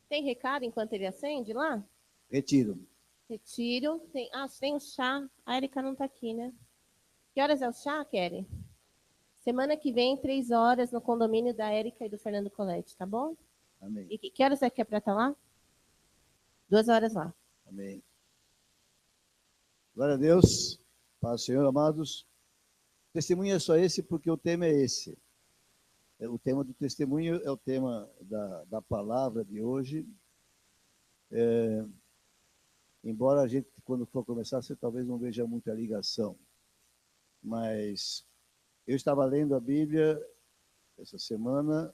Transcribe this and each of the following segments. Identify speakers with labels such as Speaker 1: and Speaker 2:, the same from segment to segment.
Speaker 1: Tem recado enquanto ele acende lá?
Speaker 2: Retiro.
Speaker 1: Retiro. Tem o chá. A Erika não está aqui, né? Que horas é o chá, Kelly? Semana que vem, 3 horas, no condomínio da Erika e do Fernando Colette, tá bom?
Speaker 2: Amém.
Speaker 1: E que horas é que é para estar lá? 2 horas lá.
Speaker 2: Amém. Glória a Deus. Paz, Senhor, amados. Testemunho é só esse porque o tema é esse. O tema do testemunho é o tema da palavra de hoje. Embora a gente, quando for começar, você talvez não veja muita ligação. Mas eu estava lendo a Bíblia essa semana,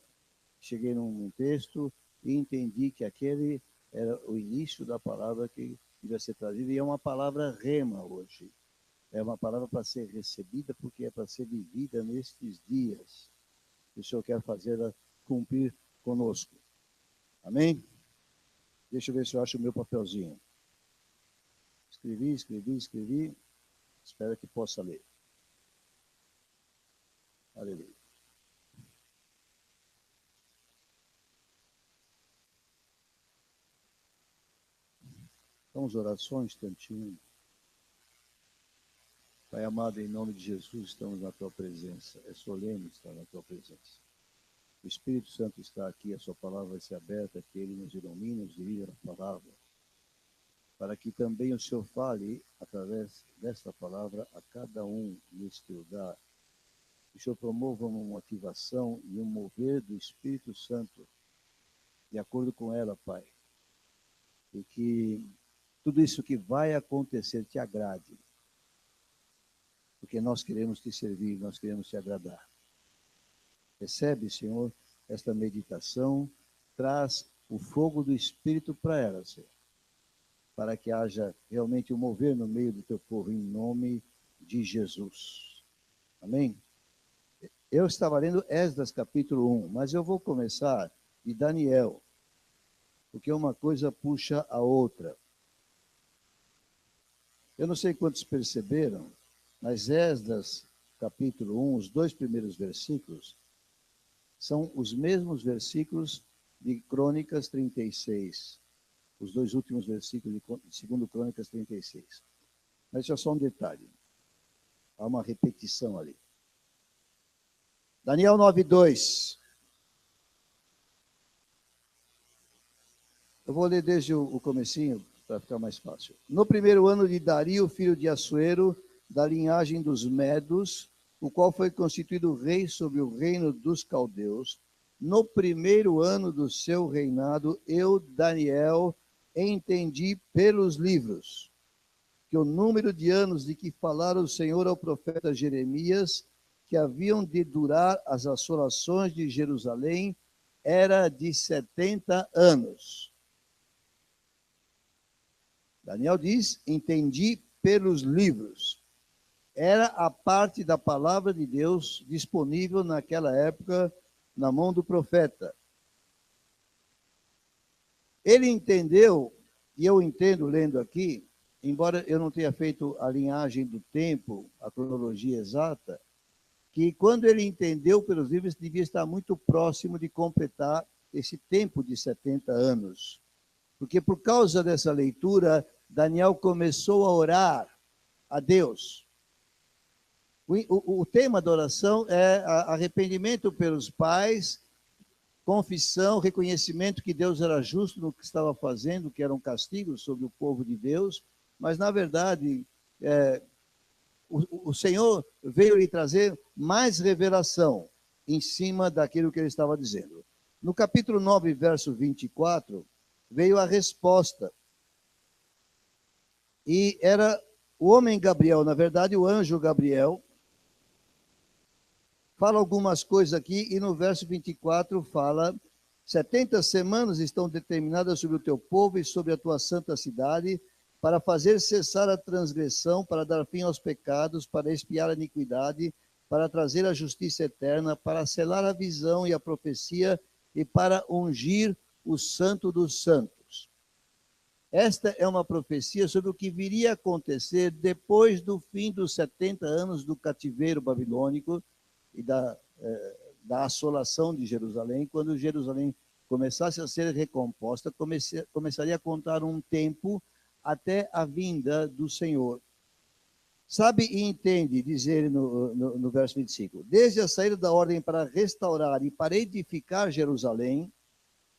Speaker 2: cheguei num texto e entendi que aquele era o início da palavra que devia ser trazida. E é uma palavra rema hoje. É uma palavra para ser recebida, porque é para ser vivida nestes dias. E o Senhor quer fazê-la cumprir conosco. Amém? Deixa eu ver se eu acho o meu papelzinho. Escrevi. Espero que possa ler. Aleluia. Vamos orar só um instantinho. Pai amado, em nome de Jesus, estamos na tua presença. É solene estar na tua presença. O Espírito Santo está aqui, a sua palavra vai ser aberta, que ele nos ilumine, nos dirija na palavra, para que também o Senhor fale, através desta palavra, a cada um neste lugar. Que o Senhor promova uma motivação e um mover do Espírito Santo, de acordo com ela, Pai. E que tudo isso que vai acontecer te agrade. Porque nós queremos te servir, nós queremos te agradar. Recebe, Senhor, esta meditação, traz o fogo do Espírito para ela, Senhor, para que haja realmente um mover no meio do teu povo, em nome de Jesus. Amém? Eu estava lendo Esdras capítulo 1, mas eu vou começar de Daniel, porque uma coisa puxa a outra. Eu não sei quantos perceberam, mas Esdras capítulo 1, os 2 primeiros versículos, são os mesmos versículos de Crônicas 36. Os 2 últimos versículos de 2 Crônicas 36. Mas isso é só um detalhe. Há uma repetição ali. Daniel 9:2. Eu vou ler desde o comecinho, para ficar mais fácil. No primeiro ano de Dario, filho de Assuero, da linhagem dos Medos, o qual foi constituído rei sobre o reino dos caldeus, no primeiro ano do seu reinado, eu, Daniel, entendi pelos livros que o número de anos de que falara o Senhor ao profeta Jeremias, que haviam de durar as assolações de Jerusalém, era de 70 anos. Daniel diz, entendi pelos livros. Era a parte da palavra de Deus disponível naquela época na mão do profeta. Ele entendeu, e eu entendo lendo aqui, embora eu não tenha feito a linhagem do tempo, a cronologia exata, que quando ele entendeu pelos livros, devia estar muito próximo de completar esse tempo de 70 anos. Porque por causa dessa leitura, Daniel começou a orar a Deus. O tema da oração é arrependimento pelos pais, confissão, reconhecimento que Deus era justo no que estava fazendo, que era um castigo sobre o povo de Deus, mas na verdade o Senhor veio lhe trazer mais revelação em cima daquilo que ele estava dizendo. No capítulo 9, verso 24, veio a resposta. E era o homem Gabriel, na verdade o anjo Gabriel, fala algumas coisas aqui, e no verso 24 fala, 70 semanas estão determinadas sobre o teu povo e sobre a tua santa cidade, para fazer cessar a transgressão, para dar fim aos pecados, para expiar a iniquidade, para trazer a justiça eterna, para selar a visão e a profecia, e para ungir o santo dos santos. Esta é uma profecia sobre o que viria a acontecer depois do fim dos 70 anos do cativeiro babilônico, e da assolação de Jerusalém, quando Jerusalém começasse a ser recomposta, começaria a contar um tempo até a vinda do Senhor. Sabe e entende, diz ele no verso 25, desde a saída da ordem para restaurar e para edificar Jerusalém,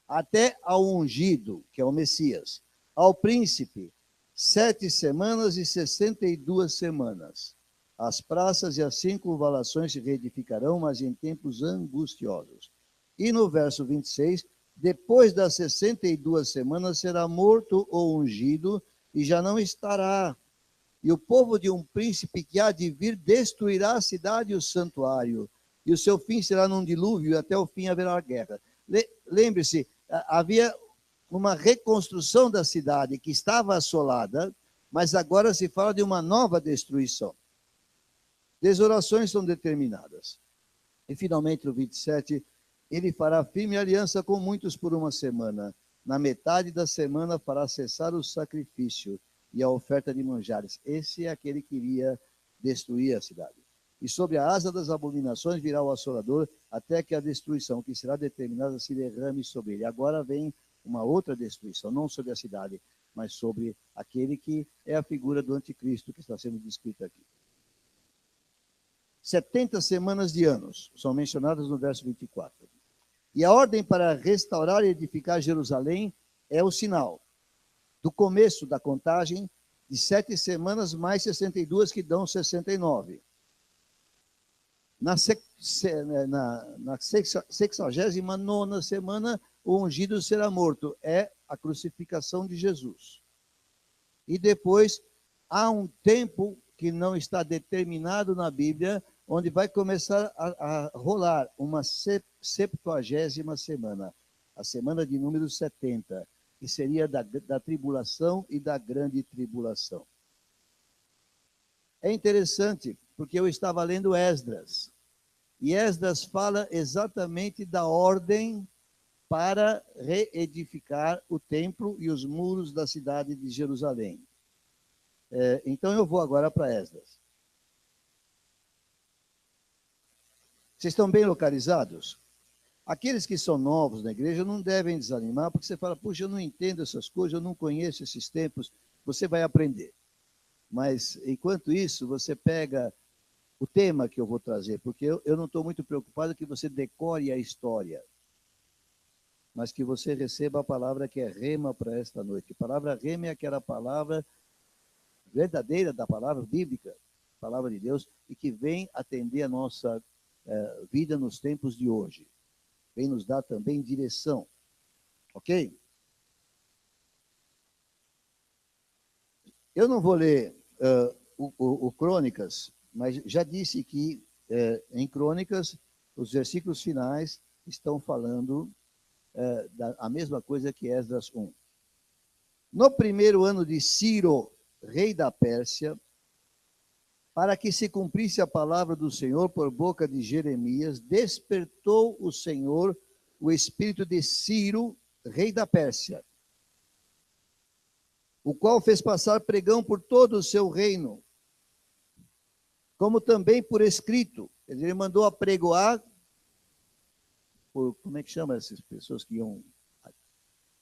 Speaker 2: até ao ungido, que é o Messias, ao príncipe, 7 semanas e 62 semanas. As praças e as circunvalações se reedificarão, mas em tempos angustiosos. E no verso 26, depois das 62 semanas será morto ou ungido, e já não estará. E o povo de um príncipe que há de vir destruirá a cidade e o santuário, e o seu fim será num dilúvio, e até o fim haverá guerra. Lembre-se, havia uma reconstrução da cidade que estava assolada, mas agora se fala de uma nova destruição. Desolações são determinadas. E finalmente, no 27, ele fará firme aliança com muitos por uma semana. Na metade da semana fará cessar o sacrifício e a oferta de manjares. Esse é aquele que iria destruir a cidade. E sobre a asa das abominações virá o assolador, até que a destruição que será determinada se derrame sobre ele. Agora vem uma outra destruição, não sobre a cidade, mas sobre aquele que é a figura do anticristo que está sendo descrita aqui. 70 semanas de anos são mencionadas no verso 24. E a ordem para restaurar e edificar Jerusalém é o sinal do começo da contagem de 7 semanas mais 62, que dão 69. Na 69ª semana, o ungido será morto. É a crucificação de Jesus. E depois, há um tempo que não está determinado na Bíblia, onde vai começar a rolar uma 70ª semana, a semana de número 70, que seria da tribulação e da grande tribulação. É interessante, porque eu estava lendo Esdras, e Esdras fala exatamente da ordem para reedificar o templo e os muros da cidade de Jerusalém. Então eu vou agora para Esdras. Vocês estão bem localizados? Aqueles que são novos na igreja não devem desanimar, porque você fala, puxa, eu não entendo essas coisas, eu não conheço esses tempos. Você vai aprender. Mas, enquanto isso, você pega o tema que eu vou trazer, porque eu não estou muito preocupado que você decore a história, mas que você receba a palavra que é rema para esta noite. A palavra rema é aquela palavra verdadeira da palavra bíblica, palavra de Deus, e que vem atender a nossa vida nos tempos de hoje. Vem nos dar também direção. Ok? Eu não vou ler o Crônicas, mas já disse que em Crônicas, os versículos finais estão falando a mesma coisa que Esdras 1. No primeiro ano de Ciro, rei da Pérsia, para que se cumprisse a palavra do Senhor por boca de Jeremias, despertou o Senhor o espírito de Ciro, rei da Pérsia, o qual fez passar pregão por todo o seu reino, como também por escrito. Ele mandou apregoar, como é que chama essas pessoas que iam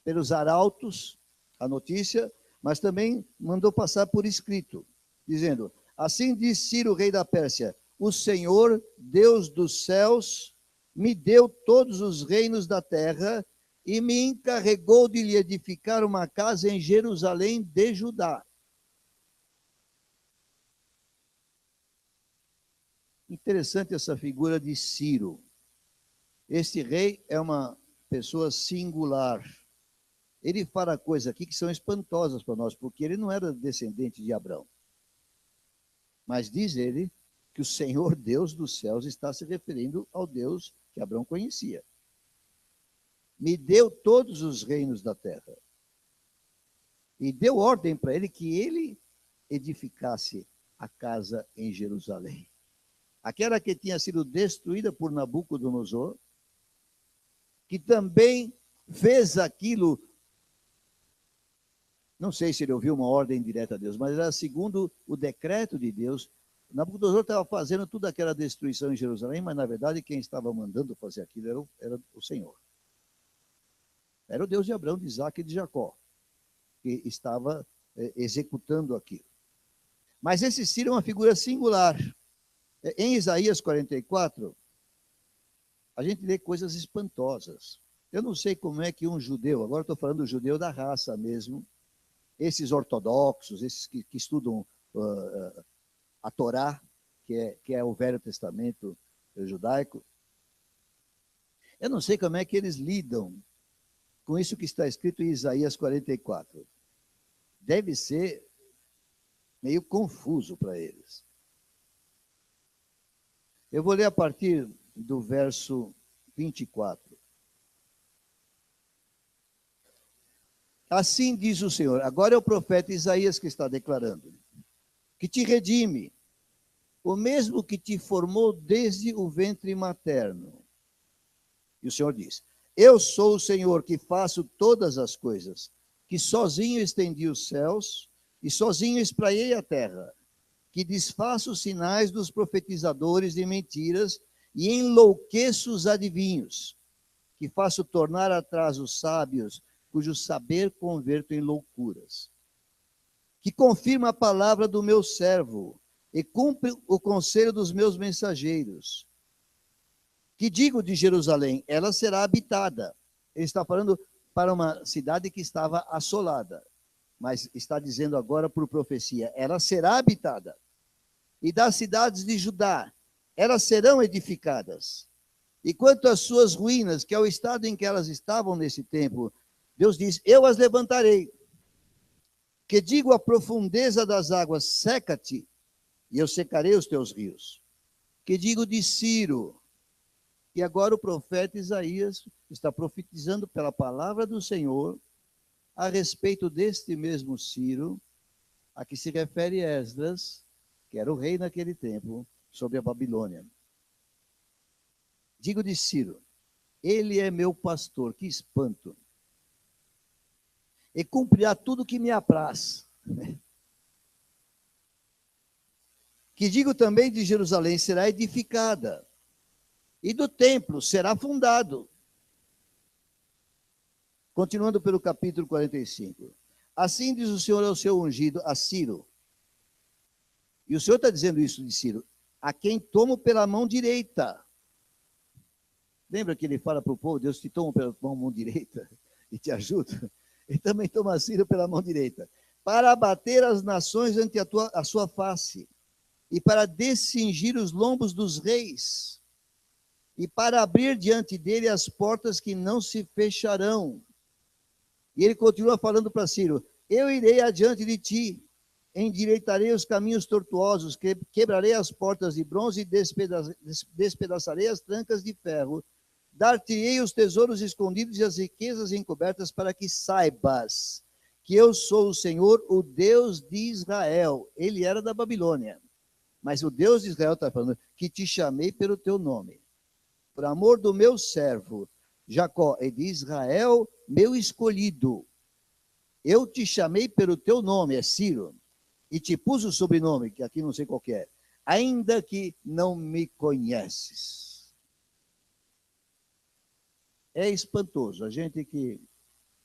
Speaker 2: pelos arautos, a notícia, mas também mandou passar por escrito, dizendo: assim diz Ciro, rei da Pérsia, o Senhor, Deus dos céus, me deu todos os reinos da terra e me encarregou de lhe edificar uma casa em Jerusalém de Judá. Interessante essa figura de Ciro. Este rei é uma pessoa singular. Ele fala coisas aqui que são espantosas para nós, porque ele não era descendente de Abraão. Mas diz ele que o Senhor Deus dos céus está se referindo ao Deus que Abraão conhecia. Me deu todos os reinos da terra. E deu ordem para ele que ele edificasse a casa em Jerusalém. Aquela que tinha sido destruída por Nabucodonosor, que também fez aquilo. Não sei se ele ouviu uma ordem direta a Deus, mas era segundo o decreto de Deus. Nabucodonosor estava fazendo toda aquela destruição em Jerusalém, mas na verdade quem estava mandando fazer aquilo era o Senhor. Era o Deus de Abraão, de Isaac e de Jacó, que estava executando aquilo. Mas esse Ciro é uma figura singular. Em Isaías 44, a gente lê coisas espantosas. Eu não sei como é que um judeu, agora estou falando do judeu da raça mesmo, esses ortodoxos, esses que estudam a Torá, que é o Velho Testamento judaico, eu não sei como é que eles lidam com isso que está escrito em Isaías 44. Deve ser meio confuso para eles. Eu vou ler a partir do verso 24. Assim diz o Senhor, agora é o profeta Isaías que está declarando, que te redime, o mesmo que te formou desde o ventre materno. E o Senhor diz, eu sou o Senhor que faço todas as coisas, que sozinho estendi os céus e sozinho espraiei a terra, que desfaço os sinais dos profetizadores de mentiras e enlouqueço os adivinhos, que faço tornar atrás os sábios, cujo saber converto em loucuras, que confirma a palavra do meu servo e cumpre o conselho dos meus mensageiros, que digo de Jerusalém, ela será habitada. Ele está falando para uma cidade que estava assolada, mas está dizendo agora por profecia, ela será habitada. E das cidades de Judá, elas serão edificadas. E quanto às suas ruínas, que é o estado em que elas estavam nesse tempo, Deus diz, eu as levantarei. Que digo à profundeza das águas, seca-te, e eu secarei os teus rios. Que digo de Ciro, e agora o profeta Isaías está profetizando pela palavra do Senhor a respeito deste mesmo Ciro, a que se refere Esdras, que era o rei naquele tempo, sobre a Babilônia. Digo de Ciro, ele é meu pastor, que espanto, e cumprirá tudo que me apraz. Que digo também de Jerusalém, será edificada, e do templo será fundado. Continuando pelo capítulo 45. Assim diz o Senhor ao seu ungido, a Ciro. E o Senhor está dizendo isso de Ciro, a quem tomo pela mão direita. Lembra que ele fala para o povo, Deus te toma pela mão direita e te ajuda? Ele também toma Ciro pela mão direita, para abater as nações ante a sua face, e para descingir os lombos dos reis, e para abrir diante dele as portas que não se fecharão. E ele continua falando para Ciro, eu irei adiante de ti, endireitarei os caminhos tortuosos, quebrarei as portas de bronze e despedaçarei as trancas de ferro, dar-te-ei os tesouros escondidos e as riquezas encobertas, para que saibas que eu sou o Senhor, o Deus de Israel. Ele era da Babilônia, mas o Deus de Israel está falando, que te chamei pelo teu nome, por amor do meu servo Jacó e de Israel, meu escolhido. Eu te chamei pelo teu nome, é Ciro, e te pus o sobrenome, que aqui não sei qual que é, ainda que não me conheces. É espantoso. A gente que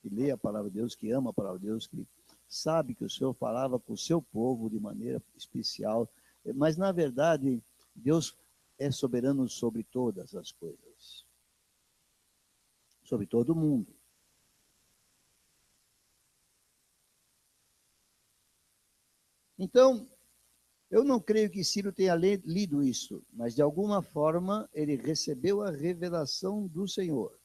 Speaker 2: lê a palavra de Deus, que ama a palavra de Deus, que sabe que o Senhor falava com o seu povo de maneira especial, mas na verdade, Deus é soberano sobre todas as coisas, sobre todo mundo. Então, eu não creio que Ciro tenha lido isso, mas de alguma forma ele recebeu a revelação do Senhor.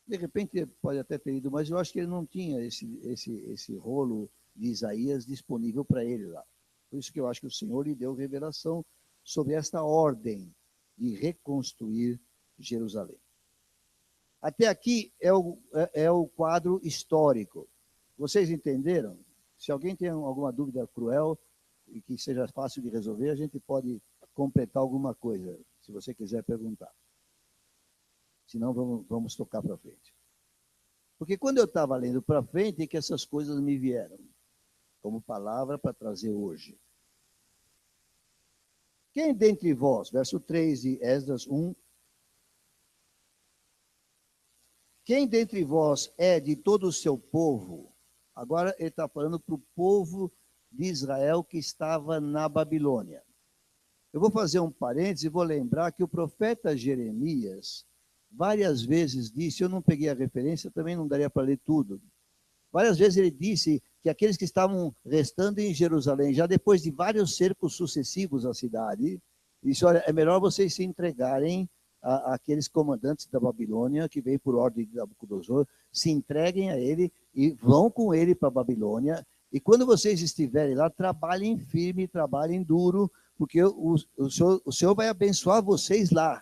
Speaker 2: De repente pode até ter lido, mas eu acho que ele não tinha esse rolo de Isaías disponível para ele lá. Por isso que eu acho que o Senhor lhe deu revelação sobre esta ordem de reconstruir Jerusalém. Até aqui é o quadro histórico. Vocês entenderam? Se alguém tem alguma dúvida cruel e que seja fácil de resolver, a gente pode completar alguma coisa, se você quiser perguntar. Senão vamos tocar para frente. Porque quando eu estava lendo para frente, é que essas coisas me vieram, como palavra para trazer hoje. Quem dentre vós, verso 3 de Esdras 1, Quem dentre vós é de todo o seu povo? Agora ele está falando para o povo de Israel que estava na Babilônia. Eu vou fazer um parênteses e vou lembrar que o profeta Jeremias várias vezes disse, eu não peguei a referência, também não daria para ler tudo. Várias vezes ele disse que aqueles que estavam restando em Jerusalém, já depois de vários cercos sucessivos à cidade, disse, olha, é melhor vocês se entregarem àqueles comandantes da Babilônia, que veio por ordem de Nabucodonosor, se entreguem a ele e vão com ele para a Babilônia, e quando vocês estiverem lá, trabalhem firme, trabalhem duro, porque o Senhor vai abençoar vocês lá.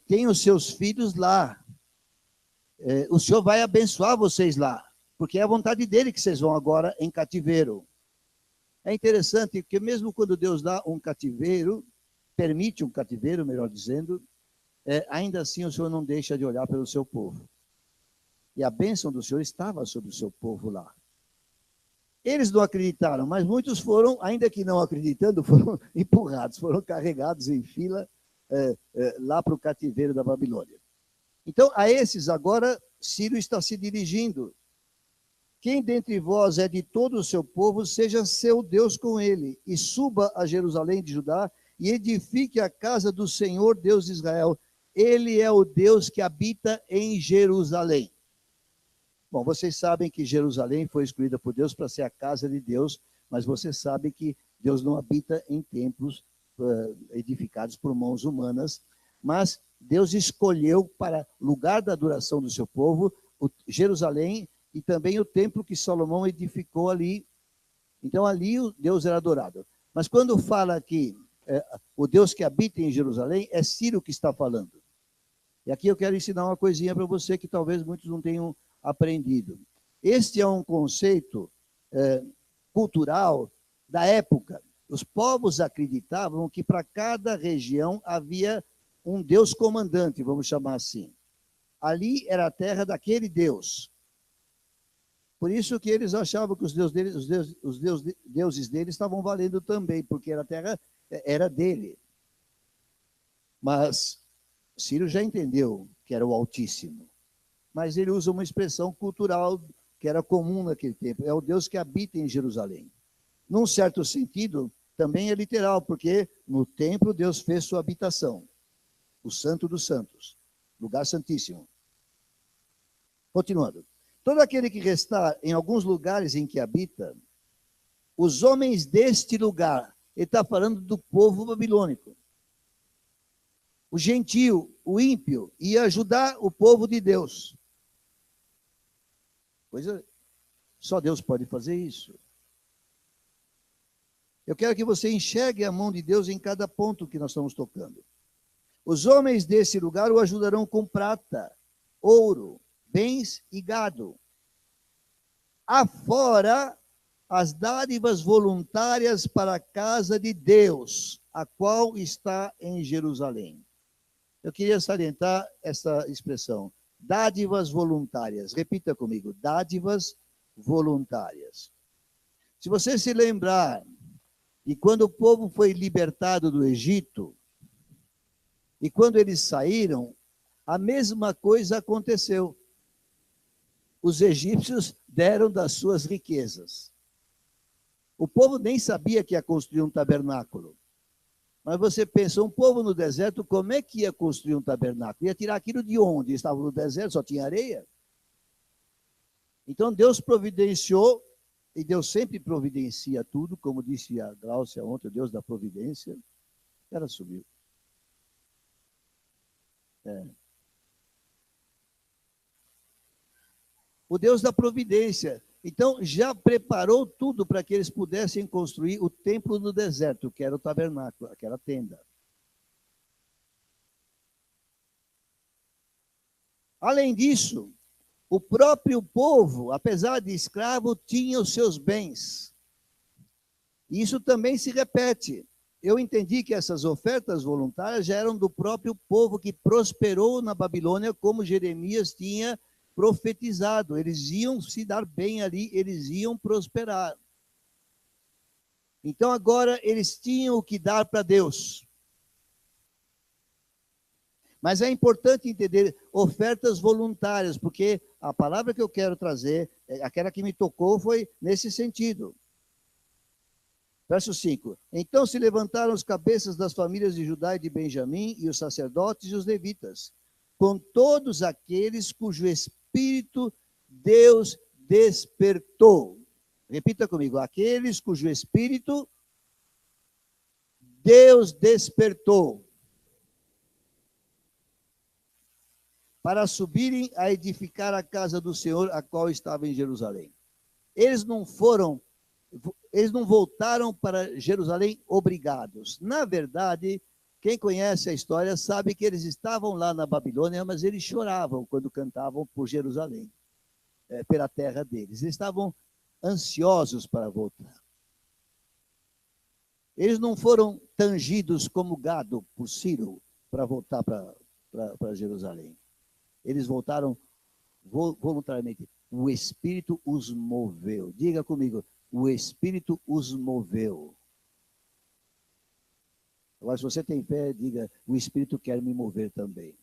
Speaker 2: Tem os seus filhos lá. O Senhor vai abençoar vocês lá, porque é a vontade dele que vocês vão agora em cativeiro. É interessante, porque mesmo quando Deus dá um cativeiro, permite um cativeiro, melhor dizendo, ainda assim o Senhor não deixa de olhar pelo seu povo. E a bênção do Senhor estava sobre o seu povo lá. Eles não acreditaram, mas muitos foram, ainda que não acreditando, foram empurrados, foram carregados em fila lá para o cativeiro da Babilônia. Então, a esses agora, Ciro está se dirigindo. Quem dentre vós é de todo o seu povo, seja seu Deus com ele, e suba a Jerusalém de Judá, e edifique a casa do Senhor, Deus de Israel. Ele é o Deus que habita em Jerusalém. Bom, vocês sabem que Jerusalém foi escolhida por Deus para ser a casa de Deus, mas vocês sabem que Deus não habita em templos edificados por mãos humanas, mas Deus escolheu para lugar da adoração do seu povo, Jerusalém, e também o templo que Salomão edificou ali. Então ali Deus era adorado. Mas quando fala aqui, o Deus que habita em Jerusalém, é Ciro que está falando. E aqui eu quero ensinar uma coisinha para você que talvez muitos não tenham aprendido. Este é um conceito cultural da época. Os povos acreditavam que para cada região havia um Deus comandante, vamos chamar assim. Ali era a terra daquele Deus. Por isso que eles achavam que os deuses deles estavam valendo também, porque a terra era dele. Mas Ciro já entendeu que era o Altíssimo. Mas ele usa uma expressão cultural que era comum naquele tempo. É o Deus que habita em Jerusalém. Num certo sentido, também é literal, porque no templo Deus fez sua habitação. O Santo dos Santos, lugar santíssimo. Continuando. Todo aquele que restar em alguns lugares em que habita, os homens deste lugar, ele está falando do povo babilônico. O gentio, o ímpio, ia ajudar o povo de Deus. Só Deus pode fazer isso. Eu quero que você enxergue a mão de Deus em cada ponto que nós estamos tocando. Os homens desse lugar o ajudarão com prata, ouro, bens e gado. Afora as dádivas voluntárias para a casa de Deus, a qual está em Jerusalém. Eu queria salientar essa expressão, dádivas voluntárias. Repita comigo, dádivas voluntárias. Se você se lembrar de quando o povo foi libertado do Egito, e quando eles saíram, a mesma coisa aconteceu. Os egípcios deram das suas riquezas. O povo nem sabia que ia construir um tabernáculo. Mas você pensa, um povo no deserto, como é que ia construir um tabernáculo? Ia tirar aquilo de onde? Estavam no deserto, só tinha areia. Então Deus providenciou, e Deus sempre providencia tudo, como disse a Gláucia ontem, o Deus da providência. Ela subiu. O Deus da providência. Então, já preparou tudo para que eles pudessem construir o templo no deserto, que era o tabernáculo, aquela tenda. Além disso, o próprio povo, apesar de escravo, tinha os seus bens. Isso também se repete. Eu entendi que essas ofertas voluntárias já eram do próprio povo que prosperou na Babilônia, como Jeremias tinha profetizado. Eles iam se dar bem ali, eles iam prosperar. Então agora eles tinham o que dar para Deus. Mas é importante entender ofertas voluntárias, porque a palavra que eu quero trazer, aquela que me tocou, foi nesse sentido. Verso 5. Então se levantaram os cabeças das famílias de Judá e de Benjamim, e os sacerdotes e os levitas, com todos aqueles cujo espírito Deus despertou. Repita comigo, aqueles cujo espírito Deus despertou, para subirem a edificar a casa do Senhor, a qual estava em Jerusalém. Eles não voltaram para Jerusalém obrigados. Na verdade, quem conhece a história sabe que eles estavam lá na Babilônia, mas eles choravam quando cantavam por Jerusalém, pela terra deles. Eles estavam ansiosos para voltar. Eles não foram tangidos como gado por Ciro para voltar para Jerusalém. Eles voltaram voluntariamente. O Espírito os moveu. Diga comigo, o Espírito os moveu. Agora, se você tem fé, diga, o Espírito quer me mover também.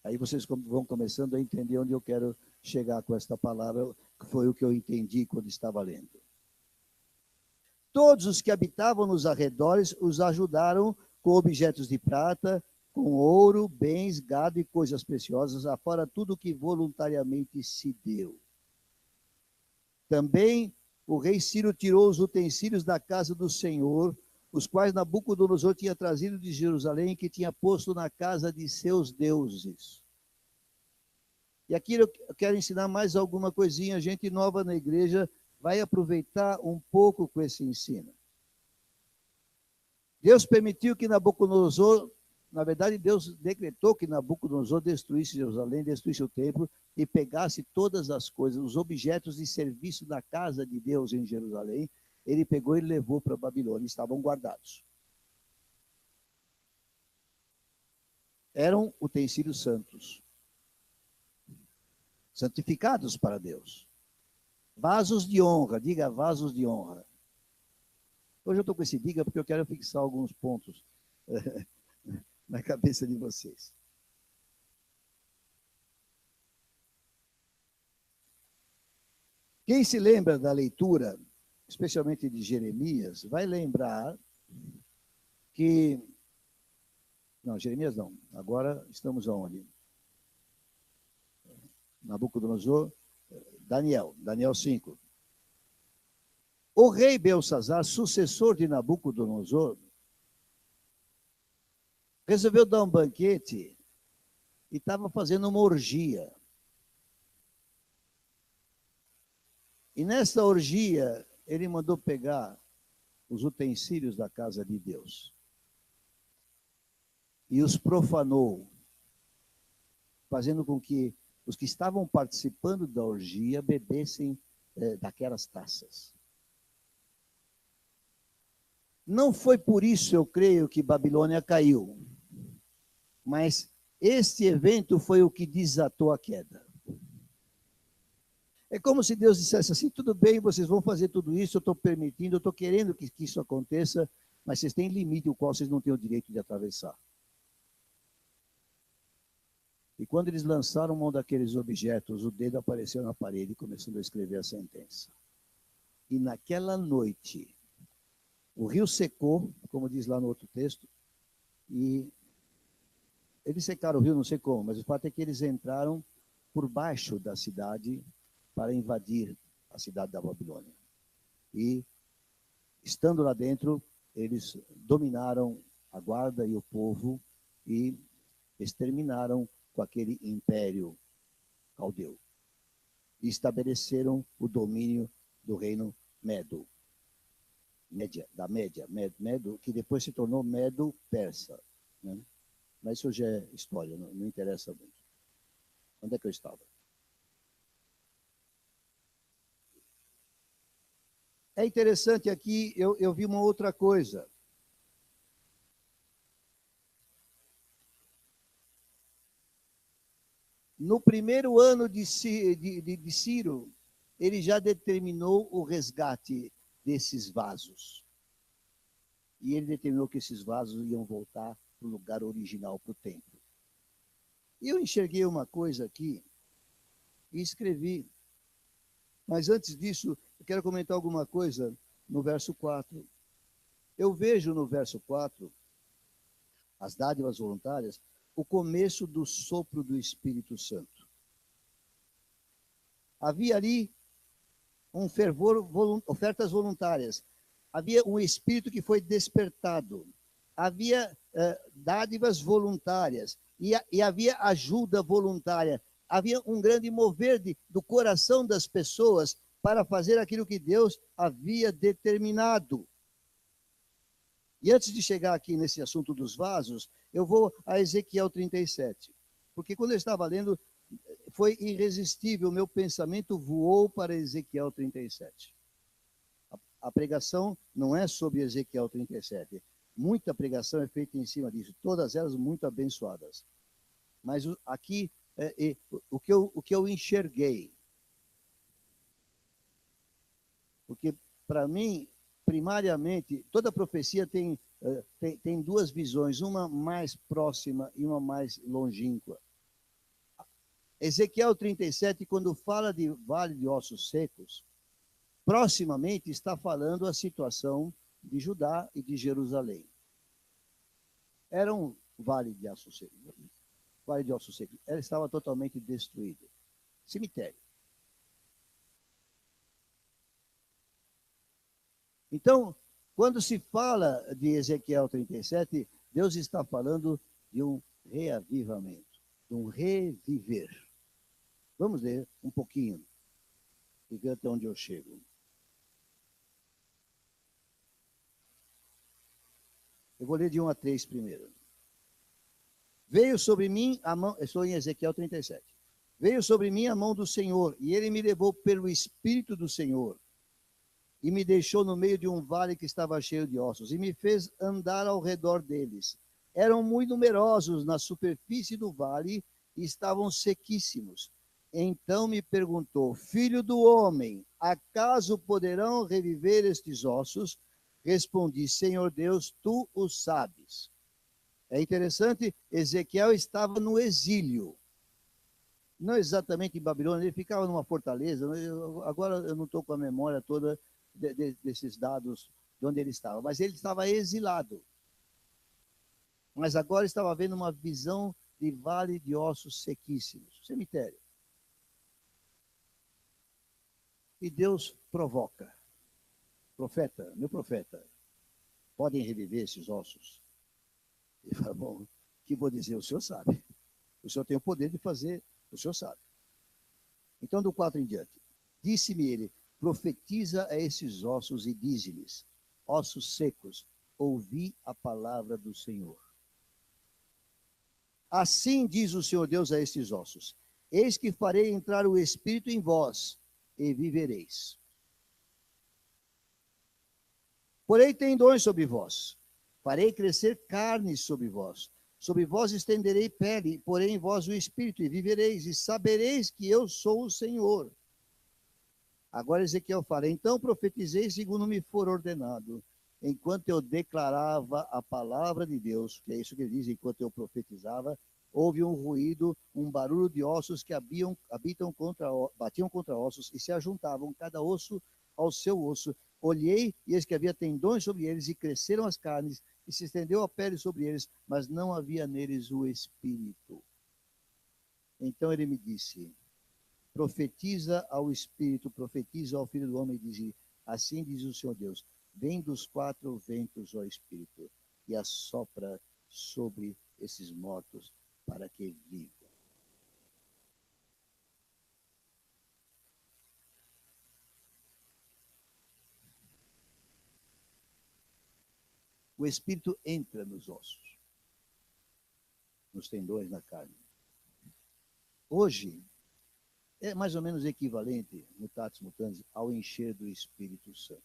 Speaker 2: Aí vocês vão começando a entender onde eu quero chegar com esta palavra, que foi o que eu entendi quando estava lendo. Todos os que habitavam nos arredores os ajudaram com objetos de prata, com ouro, bens, gado e coisas preciosas, afora tudo que voluntariamente se deu. Também o rei Ciro tirou os utensílios da casa do Senhor, os quais Nabucodonosor tinha trazido de Jerusalém, que tinha posto na casa de seus deuses. E aqui eu quero ensinar mais alguma coisinha. A gente nova na igreja vai aproveitar um pouco com esse ensino. Deus permitiu que Nabucodonosor, na verdade, Deus decretou que Nabucodonosor destruísse Jerusalém, destruísse o templo e pegasse todas as coisas, os objetos de serviço da casa de Deus em Jerusalém. Ele pegou e levou para a Babilônia, estavam guardados. Eram utensílios santos, santificados para Deus. Vasos de honra, diga vasos de honra. Hoje eu estou com esse diga porque eu quero fixar alguns pontos na cabeça de vocês. Quem se lembra da leitura, especialmente de Jeremias, vai lembrar que... Não, Jeremias não. Agora estamos aonde? Nabucodonosor, Daniel 5. O rei Belsazar, sucessor de Nabucodonosor, resolveu dar um banquete e estava fazendo uma orgia. E nessa orgia, ele mandou pegar os utensílios da casa de Deus e os profanou, fazendo com que os que estavam participando da orgia bebessem daquelas taças. Não foi por isso, eu creio, que Babilônia caiu, mas este evento foi o que desatou a queda. É como se Deus dissesse assim, tudo bem, vocês vão fazer tudo isso, eu estou permitindo, eu estou querendo que isso aconteça, mas vocês têm limite, o qual vocês não têm o direito de atravessar. E quando eles lançaram mão daqueles objetos, o dedo apareceu na parede, começando a escrever a sentença. E naquela noite, o rio secou, como diz lá no outro texto, e eles secaram o rio, não sei como, mas o fato é que eles entraram por baixo da cidade para invadir a cidade da Babilônia. E, estando lá dentro, eles dominaram a guarda e o povo e exterminaram com aquele império caldeu. E estabeleceram o domínio do reino Medo. Medo, que depois se tornou Medo-Persa. Né? Mas isso já é história, não interessa muito. Onde é que eu estava? É interessante aqui, eu vi uma outra coisa. No primeiro ano de Ciro, ele já determinou o resgate desses vasos. e ele determinou que esses vasos iam voltar para o lugar original, para o templo. E eu enxerguei uma coisa aqui e escrevi. Mas antes disso, eu quero comentar alguma coisa no verso 4. Eu vejo no verso 4, as dádivas voluntárias, o começo do sopro do Espírito Santo. Havia ali um fervor, ofertas voluntárias. Havia um espírito que foi despertado. Havia dádivas voluntárias. E havia ajuda voluntária. Havia um grande mover do coração das pessoas para fazer aquilo que Deus havia determinado. E antes de chegar aqui nesse assunto dos vasos, eu vou a Ezequiel 37. Porque quando eu estava lendo, foi irresistível, meu pensamento voou para Ezequiel 37. A pregação não é sobre Ezequiel 37. Muita pregação é feita em cima disso, todas elas muito abençoadas. Mas aqui, o que eu enxerguei, porque para mim, primariamente, toda profecia tem duas visões, uma mais próxima e uma mais longínqua. Ezequiel 37, quando fala de vale de ossos secos, proximamente está falando a situação de Judá e de Jerusalém. Era um vale de ossos secos. Vale de ossos secos. Ela estava totalmente destruída. Cemitério. Então, quando se fala de Ezequiel 37, Deus está falando de um reavivamento, de um reviver. Vamos ler um pouquinho e ver até onde eu chego. Eu vou ler de 1 a 3 primeiro. Veio sobre mim a mão, estou em Ezequiel 37. Veio sobre mim a mão do Senhor, e ele me levou pelo Espírito do Senhor, e me deixou no meio de um vale que estava cheio de ossos, e me fez andar ao redor deles. Eram muito numerosos na superfície do vale, e estavam sequíssimos. Então me perguntou: filho do homem, acaso poderão reviver estes ossos? Respondi: Senhor Deus, tu o sabes. É interessante, Ezequiel estava no exílio. Não exatamente em Babilônia, ele ficava numa fortaleza. Agora eu não estou com a memória toda desses dados de onde ele estava, mas ele estava exilado. Mas agora estava vendo uma visão de vale de ossos sequíssimos, cemitério. E Deus provoca. Profeta, meu profeta, podem reviver esses ossos? Ele fala: bom, o que vou dizer? O senhor sabe. O senhor tem o poder de fazer, o senhor sabe. Então, do 4 em diante, disse-me ele: profetiza a esses ossos e dize-lhes: ossos secos, ouvi a palavra do Senhor. Assim diz o Senhor Deus a estes ossos: eis que farei entrar o Espírito em vós, e vivereis. Porém tendões sobre vós, farei crescer carne sobre vós estenderei pele, porém em vós o Espírito, e vivereis, e sabereis que eu sou o Senhor. Agora Ezequiel fala: então profetizei segundo me for ordenado. Enquanto eu declarava a palavra de Deus, que é isso que ele diz, enquanto eu profetizava, houve um ruído, um barulho de ossos que batiam contra ossos e se ajuntavam, cada osso ao seu osso. Olhei, e eis que havia tendões sobre eles, e cresceram as carnes, e se estendeu a pele sobre eles, mas não havia neles o Espírito. Então ele me disse: profetiza ao Espírito, profetiza ao Filho do Homem, e diz: assim diz o Senhor Deus: vem dos 4 ventos, ó Espírito, e assopra sobre esses mortos, para que vivam. O Espírito entra nos ossos, nos tendões, na carne. Hoje, é mais ou menos equivalente, mutatis mutandis, ao encher do Espírito Santo.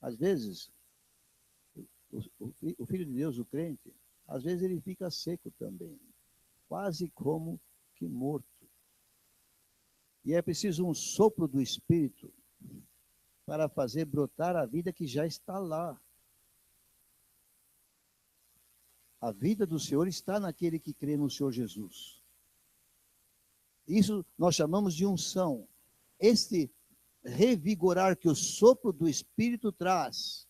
Speaker 2: Às vezes, o Filho de Deus, o crente, às vezes ele fica seco também, quase como que morto. E é preciso um sopro do Espírito para fazer brotar a vida que já está lá. A vida do Senhor está naquele que crê no Senhor Jesus. Isso nós chamamos de unção. Este revigorar que o sopro do Espírito traz.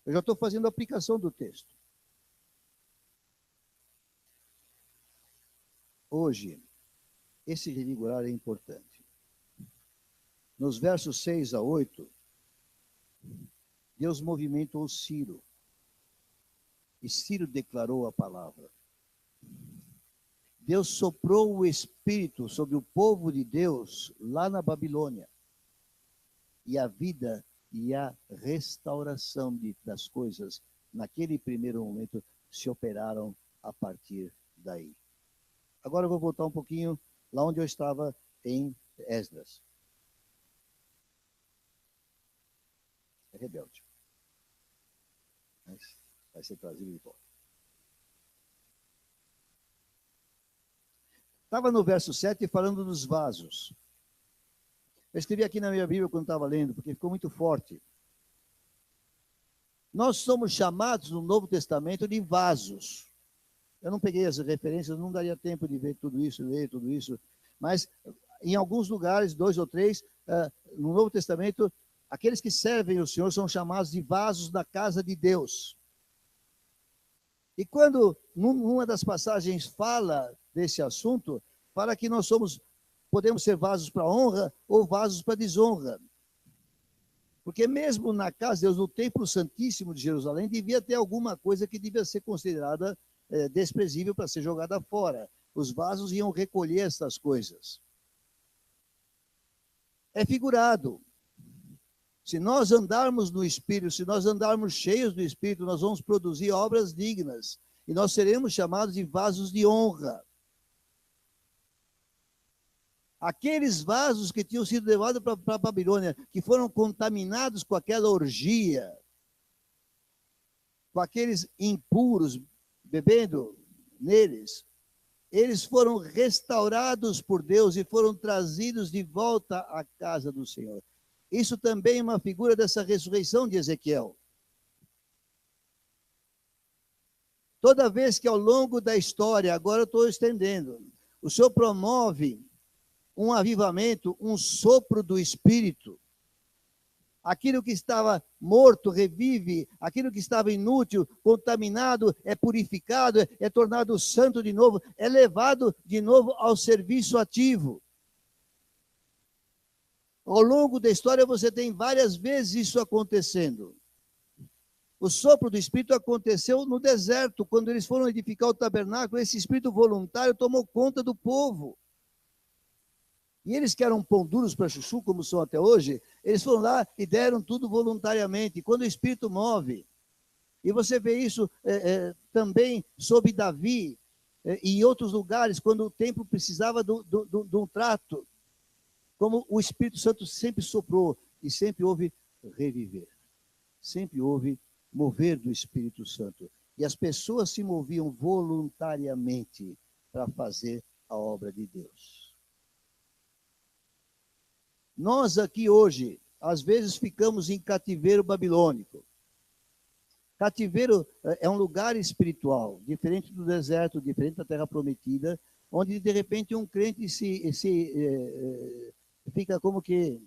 Speaker 2: Eu já estou fazendo a aplicação do texto. Hoje, esse revigorar é importante. Nos versos 6 a 8, Deus movimentou Ciro. E Ciro declarou a palavra. Deus soprou o Espírito sobre o povo de Deus lá na Babilônia. E a vida e a restauração das coisas, naquele primeiro momento, se operaram a partir daí. Agora eu vou voltar um pouquinho lá onde eu estava em Esdras. É rebelde. Mas vai ser trazido de volta. Estava no verso 7 falando dos vasos. Eu escrevi aqui na minha Bíblia quando estava lendo, porque ficou muito forte. Nós somos chamados no Novo Testamento de vasos. Eu não peguei as referências, não daria tempo de ver tudo isso, ler tudo isso. Mas em alguns lugares, 2 ou 3, no Novo Testamento, aqueles que servem o Senhor são chamados de vasos da casa de Deus. E quando, numa das passagens fala desse assunto, fala que nós podemos ser vasos para honra ou vasos para desonra. Porque mesmo na casa de Deus, no templo santíssimo de Jerusalém, devia ter alguma coisa que devia ser considerada desprezível para ser jogada fora. Os vasos iam recolher essas coisas. É figurado. Se nós andarmos no Espírito, se nós andarmos cheios do Espírito, nós vamos produzir obras dignas. E nós seremos chamados de vasos de honra. Aqueles vasos que tinham sido levados para a Babilônia, que foram contaminados com aquela orgia, com aqueles impuros bebendo neles, eles foram restaurados por Deus e foram trazidos de volta à casa do Senhor. Isso também é uma figura dessa ressurreição de Ezequiel. Toda vez que ao longo da história, agora eu estou estendendo, o Senhor promove um avivamento, um sopro do Espírito. Aquilo que estava morto revive, aquilo que estava inútil, contaminado, é purificado, é tornado santo de novo, é levado de novo ao serviço ativo. Ao longo da história você tem várias vezes isso acontecendo. O sopro do Espírito aconteceu no deserto, quando eles foram edificar o tabernáculo, esse Espírito voluntário tomou conta do povo. E eles que eram pão duros para chuchu, como são até hoje, eles foram lá e deram tudo voluntariamente. Quando o Espírito move, e você vê isso também sobre Davi, e em outros lugares, quando o templo precisava de um trato, como o Espírito Santo sempre soprou, e sempre houve reviver. Sempre houve mover do Espírito Santo. E as pessoas se moviam voluntariamente para fazer a obra de Deus. Nós aqui hoje, às vezes ficamos em cativeiro babilônico. Cativeiro é um lugar espiritual, diferente do deserto, diferente da terra prometida, onde de repente um crente fica como que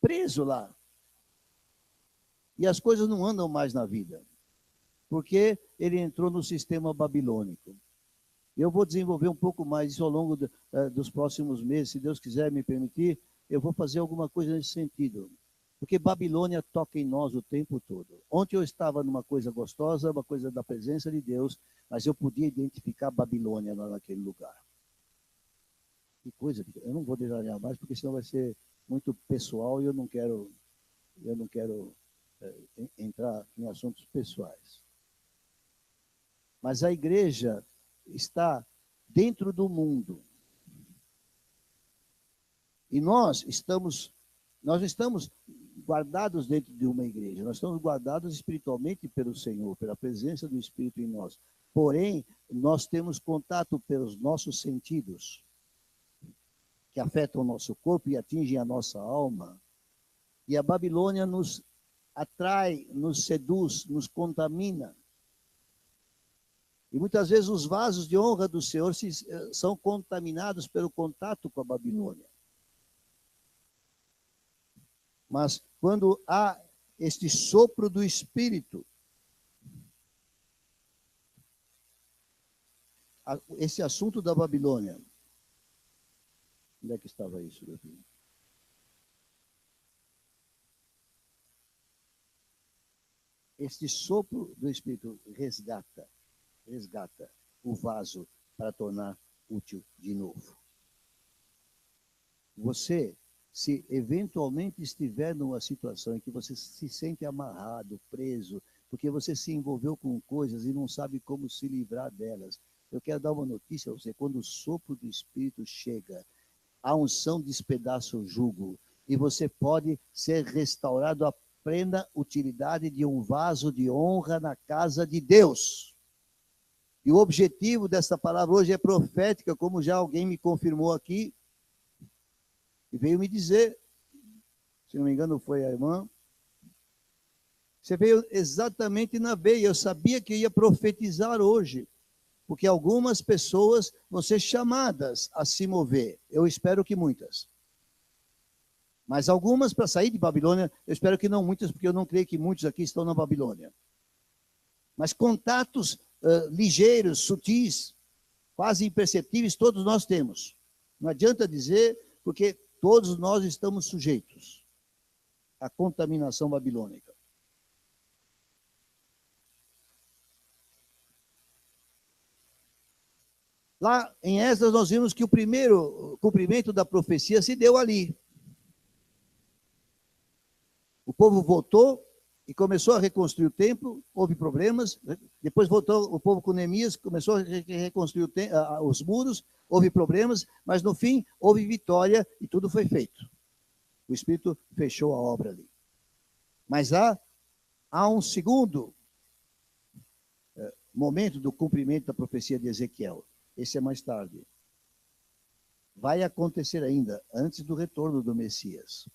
Speaker 2: preso lá. E as coisas não andam mais na vida, porque ele entrou no sistema babilônico. Eu vou desenvolver um pouco mais isso ao longo dos próximos meses, se Deus quiser me permitir, eu vou fazer alguma coisa nesse sentido. Porque Babilônia toca em nós o tempo todo. Ontem eu estava numa coisa gostosa, uma coisa da presença de Deus, mas eu podia identificar Babilônia lá naquele lugar. Que coisa, eu não vou detalhar mais, porque senão vai ser muito pessoal e eu não quero entrar em assuntos pessoais. Mas a igreja está dentro do mundo. E nós não estamos guardados dentro de uma igreja, nós estamos guardados espiritualmente pelo Senhor, pela presença do Espírito em nós. Porém, nós temos contato pelos nossos sentidos. que afetam o nosso corpo e atingem a nossa alma. E a Babilônia nos atrai, nos seduz, nos contamina. E muitas vezes os vasos de honra do Senhor são contaminados pelo contato com a Babilônia. Mas quando há este sopro do Espírito, esse assunto da Babilônia, onde é que estava isso, meu filho? Este sopro do Espírito resgata o vaso para tornar útil de novo. Você, se eventualmente estiver numa situação em que você se sente amarrado, preso, porque você se envolveu com coisas e não sabe como se livrar delas, eu quero dar uma notícia a você: quando o sopro do Espírito chega, a unção despedaça o jugo e você pode ser restaurado à plena utilidade de um vaso de honra na casa de Deus. E o objetivo dessa palavra hoje é profética, como já alguém me confirmou aqui, e veio me dizer, se não me engano foi a irmã, você veio exatamente na veia. Eu sabia que ia profetizar hoje, porque algumas pessoas vão ser chamadas a se mover. Eu espero que muitas. Mas algumas para sair de Babilônia, eu espero que não muitas, porque eu não creio que muitos aqui estão na Babilônia. Mas contatos ligeiros, sutis, quase imperceptíveis, todos nós temos. Não adianta dizer, porque todos nós estamos sujeitos à contaminação babilônica. Lá em Esdras nós vimos que o primeiro cumprimento da profecia se deu ali. O povo voltou e começou a reconstruir o templo, houve problemas, depois voltou o povo com Neemias, começou a reconstruir os muros, houve problemas, mas no fim houve vitória e tudo foi feito. O Espírito fechou a obra ali. Mas há um segundo momento do cumprimento da profecia de Ezequiel. Esse é mais tarde. Vai acontecer ainda, antes do retorno do Messias.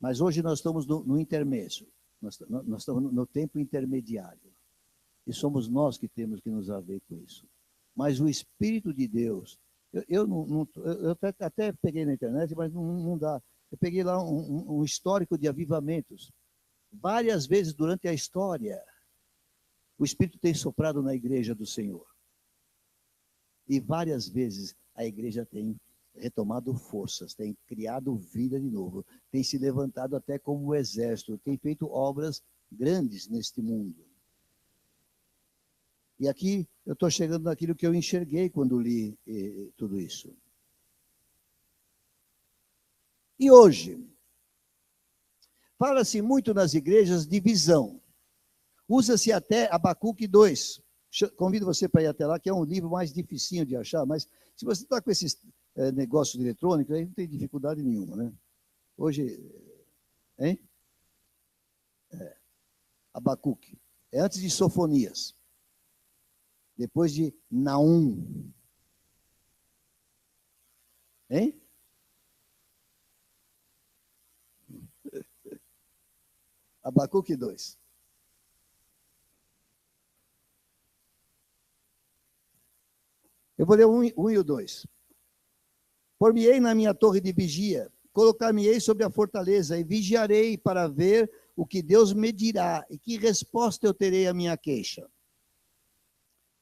Speaker 2: Mas hoje nós estamos no intermédio. Nós estamos no tempo intermediário. E somos nós que temos que nos haver com isso. Mas o Espírito de Deus, eu até peguei na internet, mas não dá. Eu peguei lá um histórico de avivamentos. Várias vezes durante a história, o Espírito tem soprado na igreja do Senhor. E várias vezes a igreja tem retomado forças, tem criado vida de novo, tem se levantado até como exército, tem feito obras grandes neste mundo. E aqui eu estou chegando naquilo que eu enxerguei quando li tudo isso. E hoje, fala-se muito nas igrejas de visão. Usa-se até Abacuque 2. Convido você para ir até lá, que é um livro mais dificinho de achar, mas se você está com esses negócios eletrônicos, aí não tem dificuldade nenhuma, né? Hoje, hein? Abacuque. É antes de Sofonias. Depois de Naum. Hein? Abacuque 2. Eu vou ler um e o 2. Por-me-ei na minha torre de vigia, colocar-me-ei sobre a fortaleza e vigiarei para ver o que Deus me dirá e que resposta eu terei à minha queixa.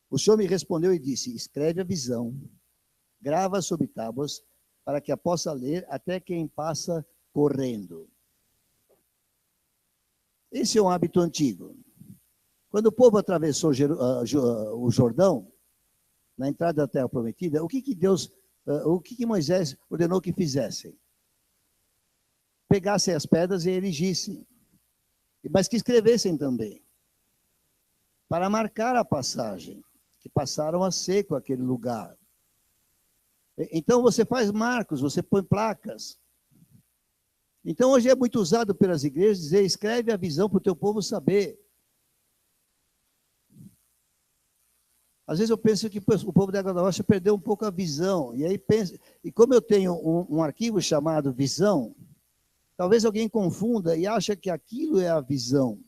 Speaker 2: O Senhor me respondeu e disse: escreve a visão, grava sobre tábuas, para que a possa ler até quem passa correndo. Esse é um hábito antigo. Quando o povo atravessou o Jordão, na entrada da Terra Prometida, o que Moisés ordenou que fizessem? Pegassem as pedras e erigissem, mas que escrevessem também, para marcar a passagem, que passaram a seco aquele lugar. Então você faz marcos, você põe placas. Então hoje é muito usado pelas igrejas dizer: escreve a visão para o teu povo saber. Às vezes eu penso que o povo da Água da Rocha perdeu um pouco a visão. E aí penso, e como eu tenho um arquivo chamado visão, talvez alguém confunda e acha que aquilo é a visão.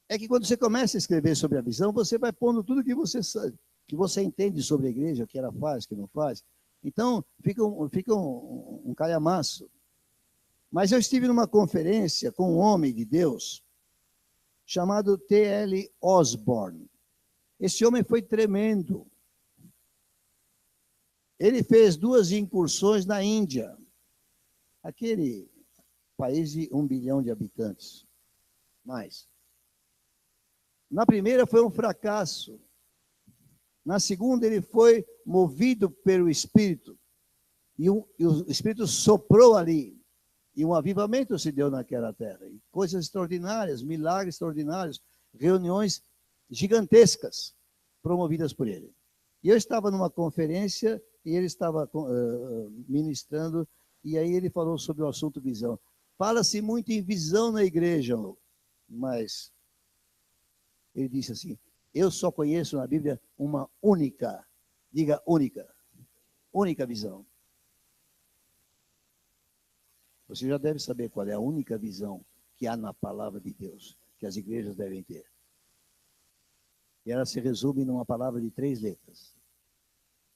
Speaker 2: É que quando você começa a escrever sobre a visão, você vai pondo tudo que você sabe, que você entende sobre a igreja, o que ela faz, o que não faz. Então, fica um calhamaço. Mas eu estive numa conferência com um homem de Deus chamado T.L. Osborne. Esse homem foi tremendo. Ele fez 2 incursões na Índia, aquele país de 1 bilhão de habitantes, mais. Na primeira foi um fracasso. Na segunda ele foi movido pelo Espírito. E o Espírito soprou ali. E um avivamento se deu naquela terra. E coisas extraordinárias, milagres extraordinários, reuniões gigantescas promovidas por ele. E eu estava numa conferência e ele estava ministrando, e aí ele falou sobre o assunto visão. Fala-se muito em visão na igreja, mas ele disse assim, eu só conheço na Bíblia uma única, diga única visão. Você já deve saber qual é a única visão que há na palavra de Deus, que as igrejas devem ter. E ela se resume numa palavra de 3 letras.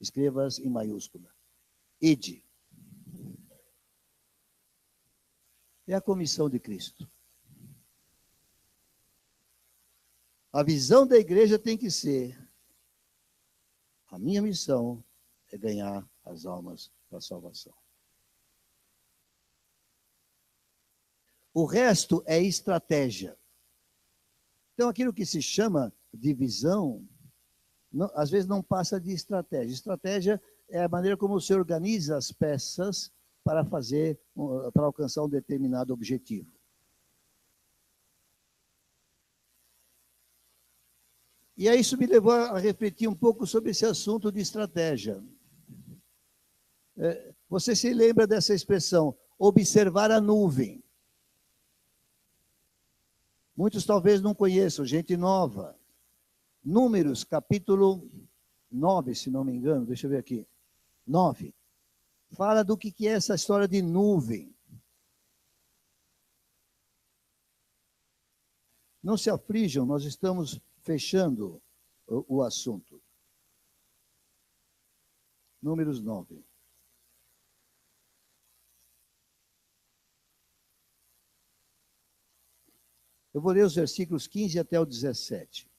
Speaker 2: Escreva-as em maiúscula. Ide. É a comissão de Cristo. A visão da igreja tem que ser: a minha missão é ganhar as almas para a salvação. O resto é estratégia. Então, aquilo que se chama de visão, às vezes não passa de estratégia. Estratégia é a maneira como você organiza as peças para alcançar um determinado objetivo. E aí isso me levou a refletir um pouco sobre esse assunto de estratégia. Você se lembra dessa expressão, observar a nuvem? Muitos talvez não conheçam, gente nova. Números, capítulo 9, se não me engano, deixa eu ver aqui. 9. Fala do que é essa história de nuvem. Não se aflijam, nós estamos fechando o assunto. Números 9. Eu vou ler os versículos 15 até o 17.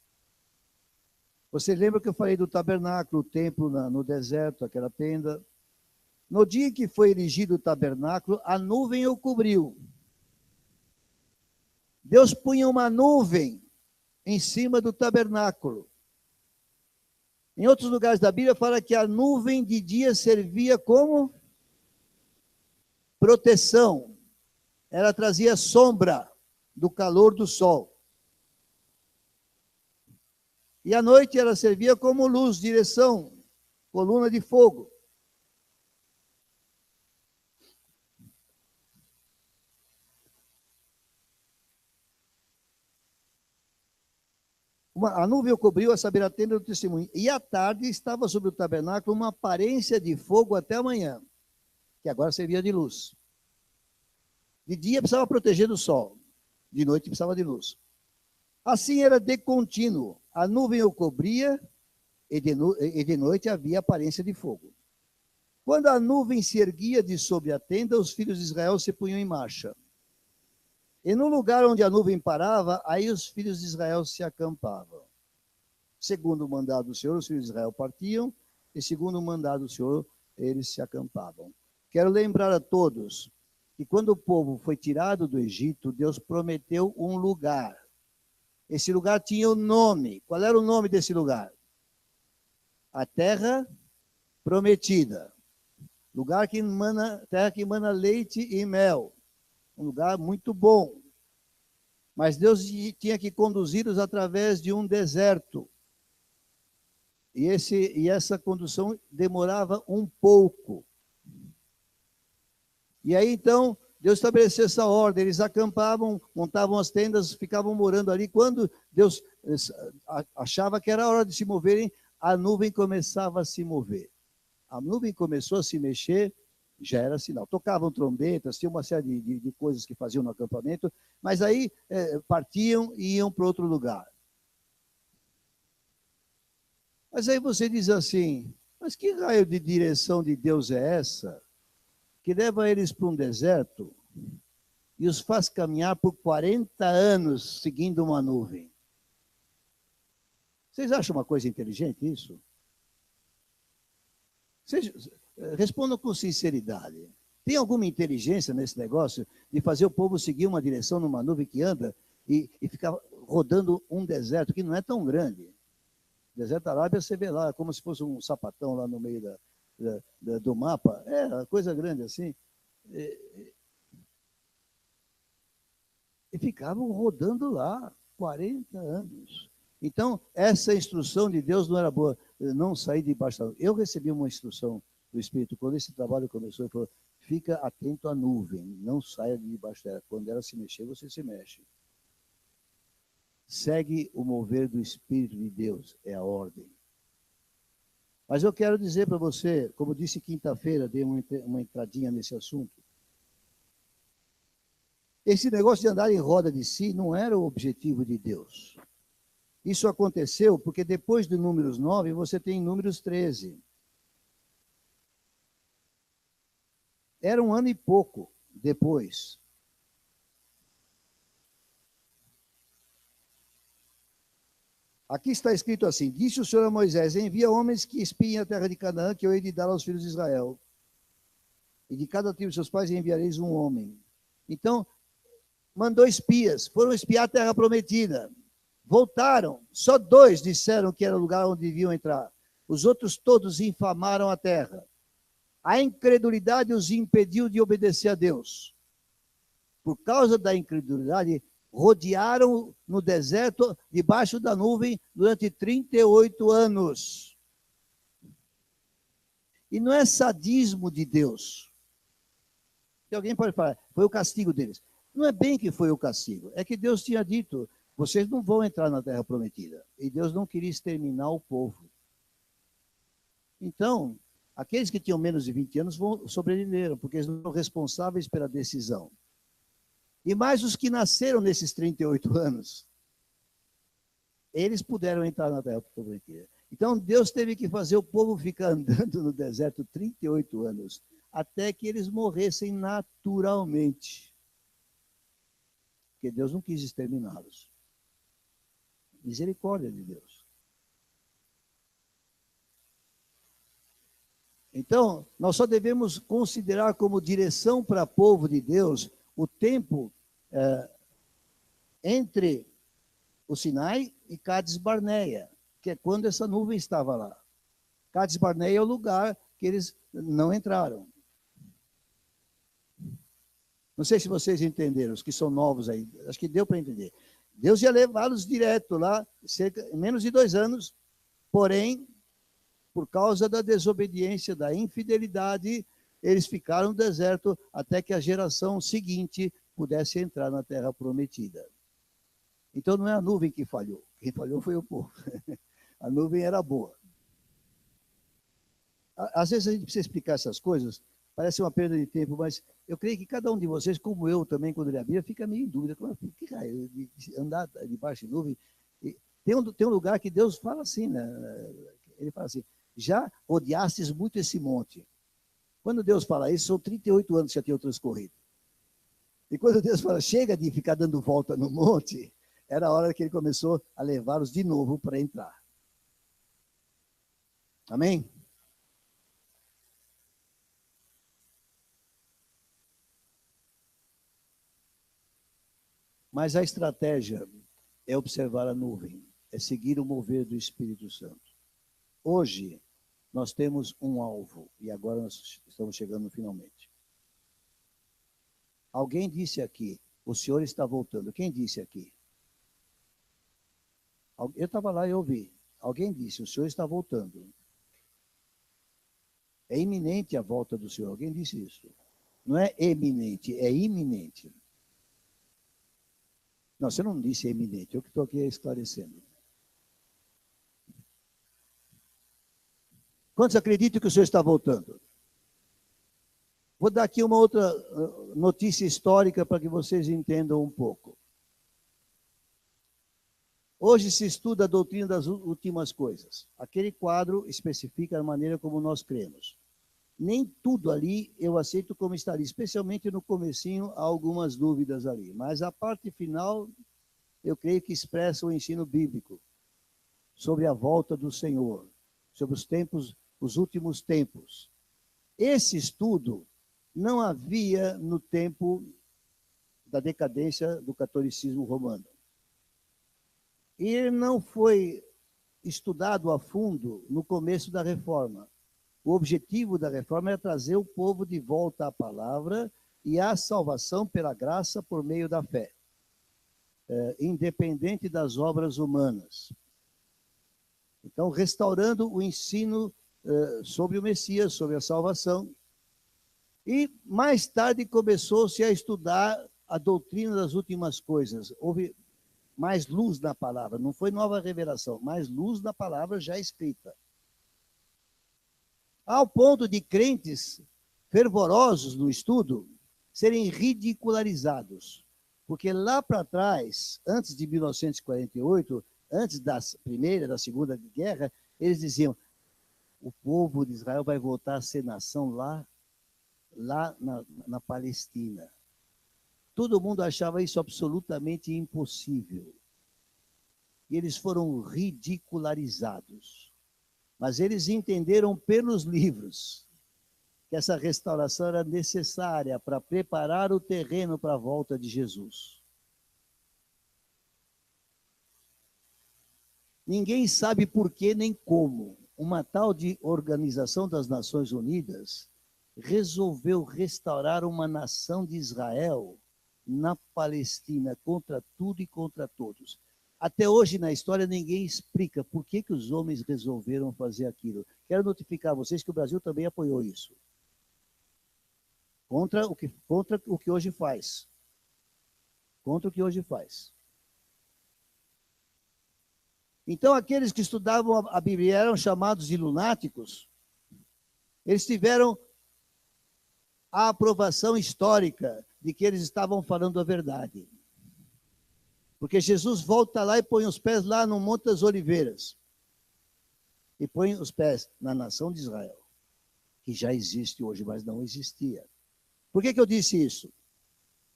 Speaker 2: Você lembra que eu falei do tabernáculo, o templo no deserto, aquela tenda? No dia que foi erigido o tabernáculo, a nuvem o cobriu. Deus punha uma nuvem em cima do tabernáculo. Em outros lugares da Bíblia fala que a nuvem de dia servia como proteção. Ela trazia sombra do calor do sol. E à noite ela servia como luz, direção, coluna de fogo. A nuvem o cobriu, a saber, a tenda do testemunho. E à tarde estava sobre o tabernáculo uma aparência de fogo até amanhã, que agora servia de luz. De dia precisava proteger do sol. De noite precisava de luz. Assim era de contínuo. A nuvem o cobria e de noite havia aparência de fogo. Quando a nuvem se erguia de sobre a tenda, os filhos de Israel se punham em marcha. E no lugar onde a nuvem parava, aí os filhos de Israel se acampavam. Segundo o mandado do Senhor, os filhos de Israel partiam, e segundo o mandado do Senhor, eles se acampavam. Quero lembrar a todos que quando o povo foi tirado do Egito, Deus prometeu um lugar. Esse lugar tinha um nome. Qual era o nome desse lugar? A Terra Prometida. Lugar que terra que emana leite e mel. Um lugar muito bom. Mas Deus tinha que conduzi-los através de um deserto. E essa condução demorava um pouco. E aí, então, Deus estabeleceu essa ordem. Eles acampavam, montavam as tendas, ficavam morando ali. Quando Deus achava que era hora de se moverem, a nuvem começava a se mover. A nuvem começou a se mexer, já era sinal. Tocavam trombetas, tinha uma série de coisas que faziam no acampamento, mas aí partiam e iam para outro lugar. Mas aí você diz assim, mas que raio de direção de Deus é essa que leva eles para um deserto e os faz caminhar por 40 anos seguindo uma nuvem? Vocês acham uma coisa inteligente isso? Vocês respondam com sinceridade. Tem alguma inteligência nesse negócio de fazer o povo seguir uma direção numa nuvem que anda e ficar rodando um deserto que não é tão grande? O deserto da Arábia você vê lá, como se fosse um sapatão lá no meio do mapa. É, uma coisa grande assim. E ficavam rodando lá 40 anos. Então, essa instrução de Deus não era boa, não sair debaixo da nuvem. Eu recebi uma instrução do Espírito, quando esse trabalho começou, ele falou, fica atento à nuvem, não saia debaixo dela. Quando ela se mexer, você se mexe. Segue o mover do Espírito de Deus, é a ordem. Mas eu quero dizer para você, como disse quinta-feira, dei uma entradinha nesse assunto, esse negócio de andar em roda de si não era o objetivo de Deus. Isso aconteceu porque depois de Números 9, você tem Números 13. Era um ano e pouco depois. Aqui está escrito assim, disse o Senhor a Moisés, envia homens que espiem a terra de Canaã, que eu hei de dar aos filhos de Israel. E de cada tribo de seus pais enviareis um homem. Então, mandou espias, foram espiar a terra prometida. Voltaram, só 2 disseram que era o lugar onde deviam entrar. Os outros todos infamaram a terra. A incredulidade os impediu de obedecer a Deus. Por causa da incredulidade, rodearam no deserto, debaixo da nuvem, durante 38 anos. E não é sadismo de Deus. E alguém pode falar, foi o castigo deles. Não é bem que foi o castigo, é que Deus tinha dito, vocês não vão entrar na terra prometida. E Deus não queria exterminar o povo. Então, aqueles que tinham menos de 20 anos sobreviveram, porque eles não eram responsáveis pela decisão. E mais os que nasceram nesses 38 anos, eles puderam entrar na terra prometida. Então, Deus teve que fazer o povo ficar andando no deserto 38 anos, até que eles morressem naturalmente. Porque Deus não quis exterminá-los. Misericórdia de Deus. Então, nós só devemos considerar como direção para o povo de Deus o tempo entre o Sinai e Cádiz Barneia, que é quando essa nuvem estava lá. Cádiz Barneia é o lugar que eles não entraram. Não sei se vocês entenderam, os que são novos aí, acho que deu para entender. Deus ia levá-los direto lá, em menos de 2 anos, porém, por causa da desobediência, da infidelidade, eles ficaram no deserto até que a geração seguinte pudesse entrar na terra prometida. Então não é a nuvem que falhou, quem falhou foi o povo. A nuvem era boa. Às vezes a gente precisa explicar essas coisas, parece uma perda de tempo, mas eu creio que cada um de vocês, como eu também, quando lê a Bíblia, fica meio em dúvida. Que raio de andar debaixo de nuvem? Tem um lugar que Deus fala assim, né? Ele fala assim, já rodeastes muito esse monte. Quando Deus fala isso, são 38 anos que já tinham transcorrido. E quando Deus fala, chega de ficar dando volta no monte, era a hora que ele começou a levá-los de novo para entrar. Amém? Mas a estratégia é observar a nuvem, é seguir o mover do Espírito Santo. Hoje, nós temos um alvo, e agora nós estamos chegando finalmente. Alguém disse aqui, o Senhor está voltando. Quem disse aqui? Eu estava lá e ouvi. Alguém disse, o Senhor está voltando. É iminente a volta do Senhor. Alguém disse isso. Não é eminente, é iminente. Não, você não disse eminente, eu que estou aqui esclarecendo. Quantos acreditam que o Senhor está voltando? Vou dar aqui uma outra notícia histórica para que vocês entendam um pouco. Hoje se estuda a doutrina das últimas coisas. Aquele quadro especifica a maneira como nós cremos. Nem tudo ali eu aceito como está ali, especialmente no comecinho há algumas dúvidas ali. Mas a parte final, eu creio que expressa o ensino bíblico sobre a volta do Senhor, sobre os tempos, os últimos tempos. Esse estudo não havia no tempo da decadência do catolicismo romano. E ele não foi estudado a fundo no começo da Reforma. O objetivo da Reforma era trazer o povo de volta à palavra e à salvação pela graça por meio da fé, independente das obras humanas. Então, restaurando o ensino sobre o Messias, sobre a salvação. E mais tarde começou-se a estudar a doutrina das últimas coisas. Houve mais luz na palavra, não foi nova revelação, mais luz na palavra já escrita. Ao ponto de crentes fervorosos no estudo serem ridicularizados. Porque lá para trás, antes de 1948, antes da Primeira, da Segunda Guerra, eles diziam, o povo de Israel vai voltar a ser nação lá na Palestina. Todo mundo achava isso absolutamente impossível. E eles foram ridicularizados. Mas eles entenderam pelos livros que essa restauração era necessária para preparar o terreno para a volta de Jesus. Ninguém sabe por que nem como uma tal de Organização das Nações Unidas resolveu restaurar uma nação de Israel na Palestina, contra tudo e contra todos. Até hoje, na história, ninguém explica por que os homens resolveram fazer aquilo. Quero notificar vocês que o Brasil também apoiou isso. Contra o que hoje faz. Contra o que hoje faz. Então, aqueles que estudavam a Bíblia eram chamados de lunáticos. Eles tiveram a aprovação histórica de que eles estavam falando a verdade. Porque Jesus volta lá e põe os pés lá no Monte das Oliveiras. E põe os pés na nação de Israel, que já existe hoje, mas não existia. Por que eu disse isso?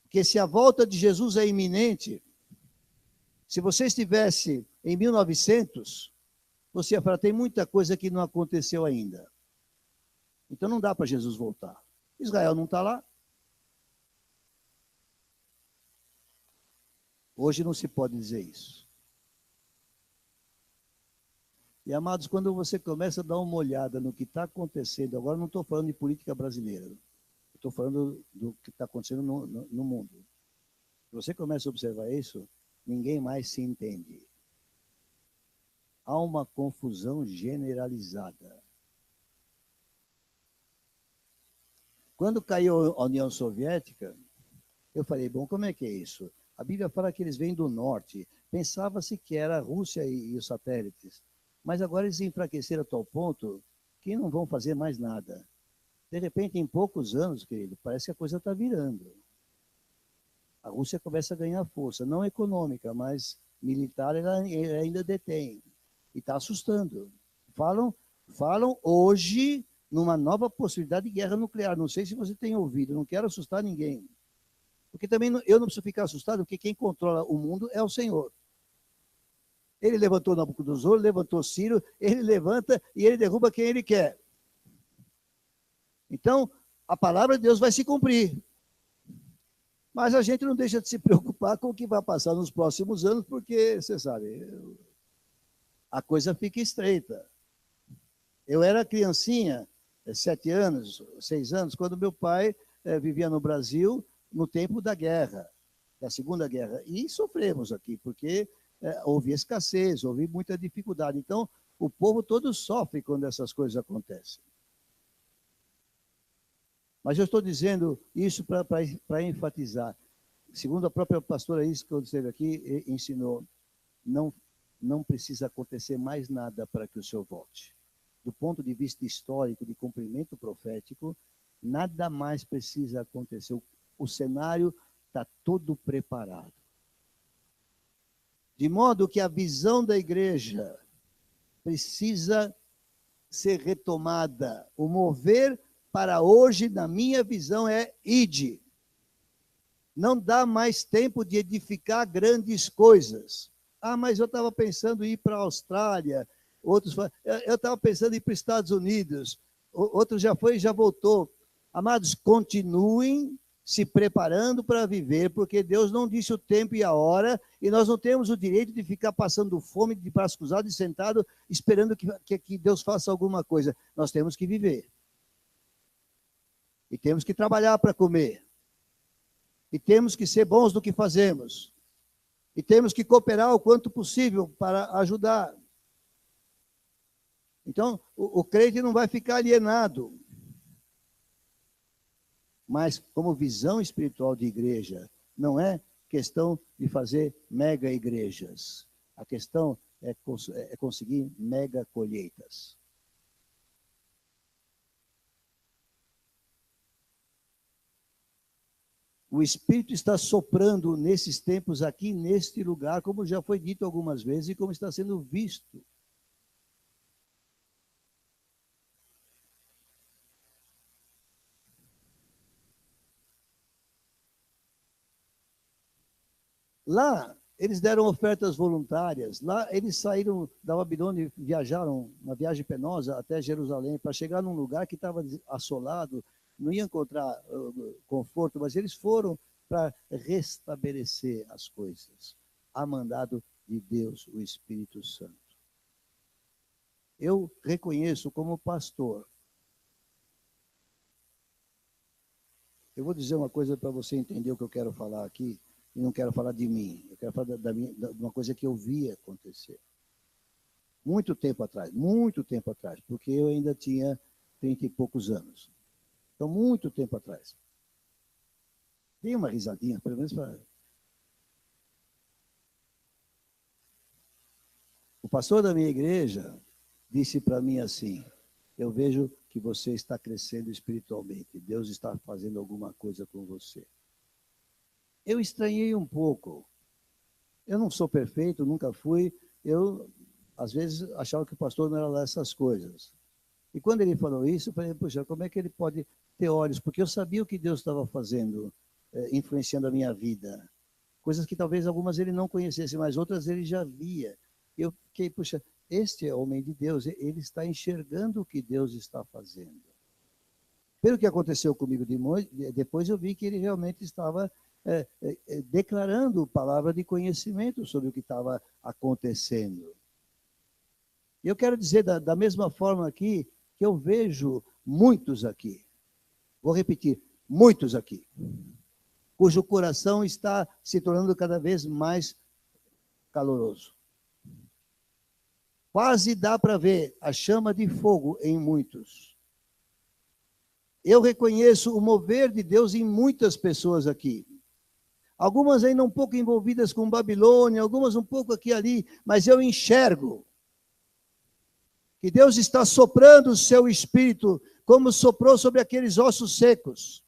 Speaker 2: Porque se a volta de Jesus é iminente, se você estivesse em 1900, você ia falar, tem muita coisa que não aconteceu ainda. Então não dá para Jesus voltar. Israel não está lá. Hoje não se pode dizer isso. E, amados, quando você começa a dar uma olhada no que está acontecendo, agora não estou falando de política brasileira, estou falando do que está acontecendo no mundo. Se você começa a observar isso, ninguém mais se entende. Há uma confusão generalizada. Quando caiu a União Soviética, eu falei, bom, como é que é isso? A Bíblia fala que eles vêm do norte. Pensava-se que era a Rússia e os satélites. Mas agora eles enfraqueceram a tal ponto que não vão fazer mais nada. De repente, em poucos anos, querido, parece que a coisa está virando. A Rússia começa a ganhar força, não econômica, mas militar ela ainda detém. E está assustando. Falam hoje numa nova possibilidade de guerra nuclear. Não sei se você tem ouvido, não quero assustar ninguém. Porque também eu não preciso ficar assustado, porque quem controla o mundo é o Senhor. Ele levantou Nabucodonosor, levantou Ciro, ele levanta e ele derruba quem ele quer. Então, a palavra de Deus vai se cumprir. Mas a gente não deixa de se preocupar com o que vai passar nos próximos anos, porque, você sabe, a coisa fica estreita. Eu era criancinha, 7 anos, 6 anos, quando meu pai vivia no Brasil, no tempo da guerra, da Segunda Guerra. E sofremos aqui, porque houve escassez, houve muita dificuldade. Então, o povo todo sofre quando essas coisas acontecem. Mas eu estou dizendo isso para enfatizar. Segundo a própria pastora Isis, que esteve aqui, ensinou, não precisa acontecer mais nada para que o Senhor volte. do ponto de vista histórico, de cumprimento profético, nada mais precisa acontecer. O cenário está todo preparado. De modo que a visão da igreja precisa ser retomada. O mover para hoje, na minha visão, é ide. Não dá mais tempo de edificar grandes coisas. Ah, mas eu estava pensando em ir para a Austrália, outros eu estava pensando em ir para os Estados Unidos, outros já foi e já voltou. Amados, continuem se preparando para viver, porque Deus não disse o tempo e a hora, e nós não temos o direito de ficar passando fome, de braços cruzados e sentado, esperando que Deus faça alguma coisa. Nós temos que viver. E temos que trabalhar para comer. E temos que ser bons no que fazemos. E temos que cooperar o quanto possível para ajudar. Então, o crente não vai ficar alienado. Mas, como visão espiritual de igreja, não é questão de fazer mega igrejas. A questão é conseguir mega colheitas. O Espírito está soprando nesses tempos aqui, neste lugar, como já foi dito algumas vezes e como está sendo visto. Lá, eles deram ofertas voluntárias. Lá, eles saíram da Babilônia e viajaram, uma viagem penosa, até Jerusalém, para chegar num lugar que estava assolado, não ia encontrar conforto, mas eles foram para restabelecer as coisas, a mandado de Deus, o Espírito Santo. Eu reconheço como pastor. Eu vou dizer uma coisa para você entender o que eu quero falar aqui. E não quero falar de mim, eu quero falar de uma coisa que eu vi acontecer. Muito tempo atrás, porque eu ainda tinha 30 e poucos anos. Então, muito tempo atrás. Dei uma risadinha, pelo menos para... O pastor da minha igreja disse para mim assim: eu vejo que você está crescendo espiritualmente, Deus está fazendo alguma coisa com você. Eu estranhei um pouco. Eu não sou perfeito, nunca fui. Eu, às vezes, achava que o pastor não era lá essas coisas. E quando ele falou isso, eu falei, puxa, como é que ele pode ter olhos? Porque eu sabia o que Deus estava fazendo, influenciando a minha vida. Coisas que talvez algumas ele não conhecesse, mas outras ele já via. Eu fiquei, puxa, este é o homem de Deus, ele está enxergando o que Deus está fazendo. Pelo que aconteceu comigo depois, eu vi que ele realmente estava declarando palavra de conhecimento sobre o que estava acontecendo. E eu quero dizer da mesma forma aqui, que eu vejo muitos aqui, vou repetir, muitos aqui, cujo coração está se tornando cada vez mais caloroso. Quase dá para ver a chama de fogo em muitos. Eu reconheço o mover de Deus em muitas pessoas aqui. Algumas ainda um pouco envolvidas com Babilônia, algumas um pouco aqui e ali, mas eu enxergo que Deus está soprando o seu espírito, como soprou sobre aqueles ossos secos.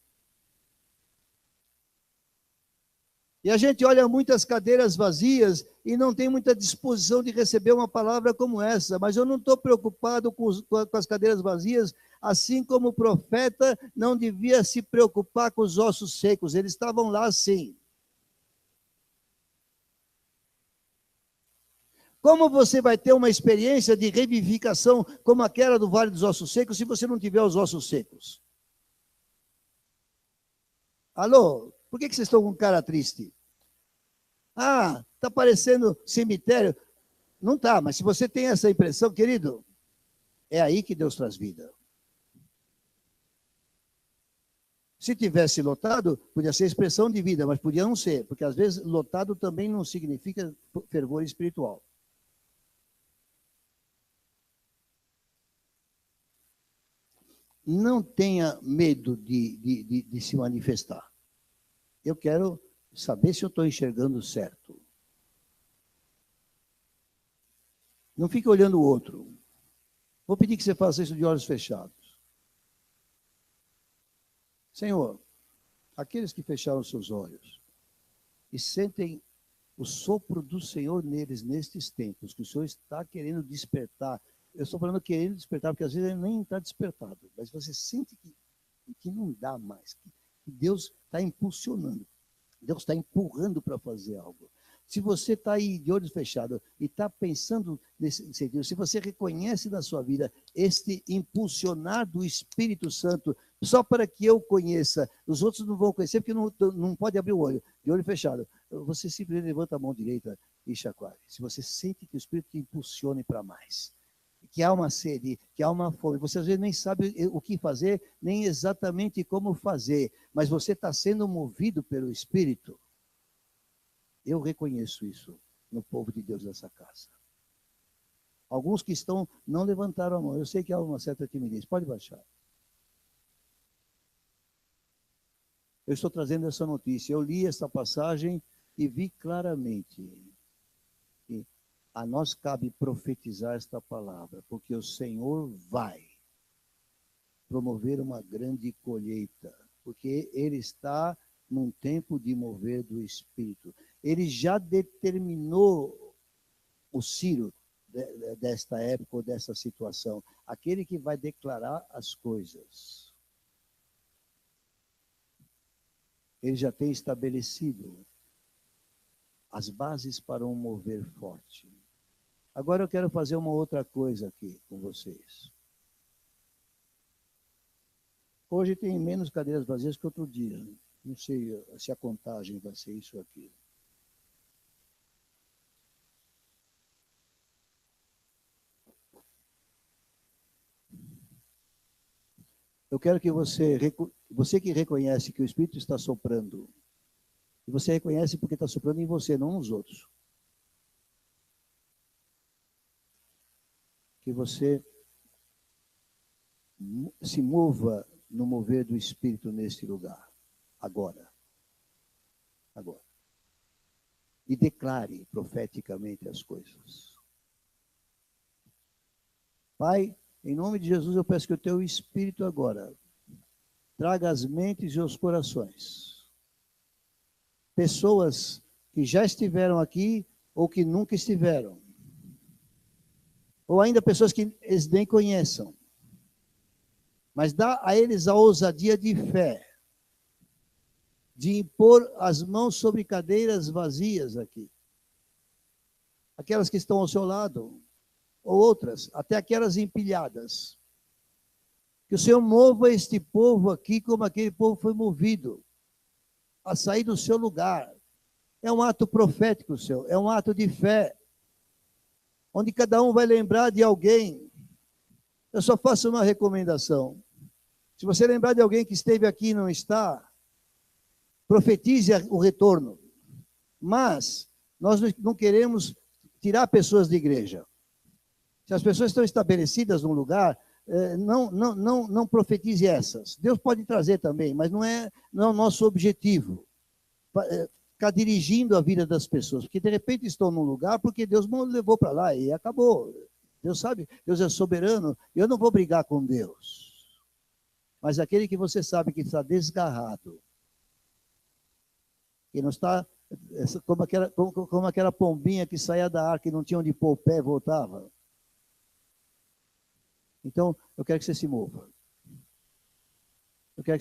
Speaker 2: E a gente olha muitas cadeiras vazias e não tem muita disposição de receber uma palavra como essa, mas eu não estou preocupado com as cadeiras vazias, assim como o profeta não devia se preocupar com os ossos secos, eles estavam lá sim. Como você vai ter uma experiência de revivificação como aquela do Vale dos Ossos Secos se você não tiver os ossos secos? Alô? Por que vocês estão com cara triste? Ah, está parecendo cemitério. Não está, mas se você tem essa impressão, querido, é aí que Deus traz vida. Se tivesse lotado, podia ser expressão de vida, mas podia não ser, porque às vezes lotado também não significa fervor espiritual. Não tenha medo de se manifestar. Eu quero saber se eu estou enxergando certo. Não fique olhando o outro. Vou pedir que você faça isso de olhos fechados. Senhor, aqueles que fecharam seus olhos e sentem o sopro do Senhor neles nestes tempos, que o Senhor está querendo despertar. Eu estou falando querendo despertar, porque às vezes ele nem está despertado, mas você sente que não dá mais, que Deus está impulsionando, Deus está empurrando para fazer algo. Se você está aí de olhos fechados e está pensando nesse sentido, se você reconhece na sua vida este impulsionar do Espírito Santo, só para que eu conheça, os outros não vão conhecer, porque não pode abrir o olho, de olho fechado. Você simplesmente levanta a mão direita e chacoalha. Se você sente que o Espírito te impulsione para mais, que há uma sede, que há uma fome, você às vezes nem sabe o que fazer, nem exatamente como fazer, mas você está sendo movido pelo Espírito. Eu reconheço isso no povo de Deus dessa casa. Alguns que estão, não levantaram a mão. Eu sei que há uma certa timidez. Pode baixar. Eu estou trazendo essa notícia. Eu li essa passagem e vi claramente que a nós cabe profetizar esta palavra, porque o Senhor vai promover uma grande colheita, porque Ele está num tempo de mover do Espírito. Ele já determinou o Ciro desta época ou dessa situação, aquele que vai declarar as coisas. Ele já tem estabelecido as bases para um mover forte. Agora eu quero fazer uma outra coisa aqui com vocês. Hoje tem menos cadeiras vazias que outro dia. Não sei se a contagem vai ser isso aqui. Eu quero que você que reconhece que o Espírito está soprando, e você reconhece porque está soprando em você, não nos outros. Que você se mova no mover do Espírito neste lugar. Agora. Agora. E declare profeticamente as coisas. Pai, em nome de Jesus, eu peço que o teu Espírito agora traga as mentes e os corações. Pessoas que já estiveram aqui ou que nunca estiveram. Ou ainda pessoas que eles nem conheçam. Mas dá a eles a ousadia de fé, de impor as mãos sobre cadeiras vazias aqui. Aquelas que estão ao seu lado, ou outras, até aquelas empilhadas. Que o Senhor mova este povo aqui como aquele povo foi movido a sair do seu lugar. É um ato profético, Senhor, é um ato de fé, onde cada um vai lembrar de alguém. Eu só faço uma recomendação. Se você lembrar de alguém que esteve aqui e não está, profetize o retorno. Mas nós não queremos tirar pessoas da igreja. Se as pessoas estão estabelecidas num lugar, não profetize essas. Deus pode trazer também, mas não é o nosso objetivo. Ficar dirigindo a vida das pessoas, porque de repente estão num lugar porque Deus me levou para lá e acabou. Deus sabe, Deus é soberano, eu não vou brigar com Deus. Mas aquele que você sabe que está desgarrado, que não está, como aquela pombinha que saía da arca e não tinha onde pôr o pé e voltava. Então, eu quero que você se mova. Eu quero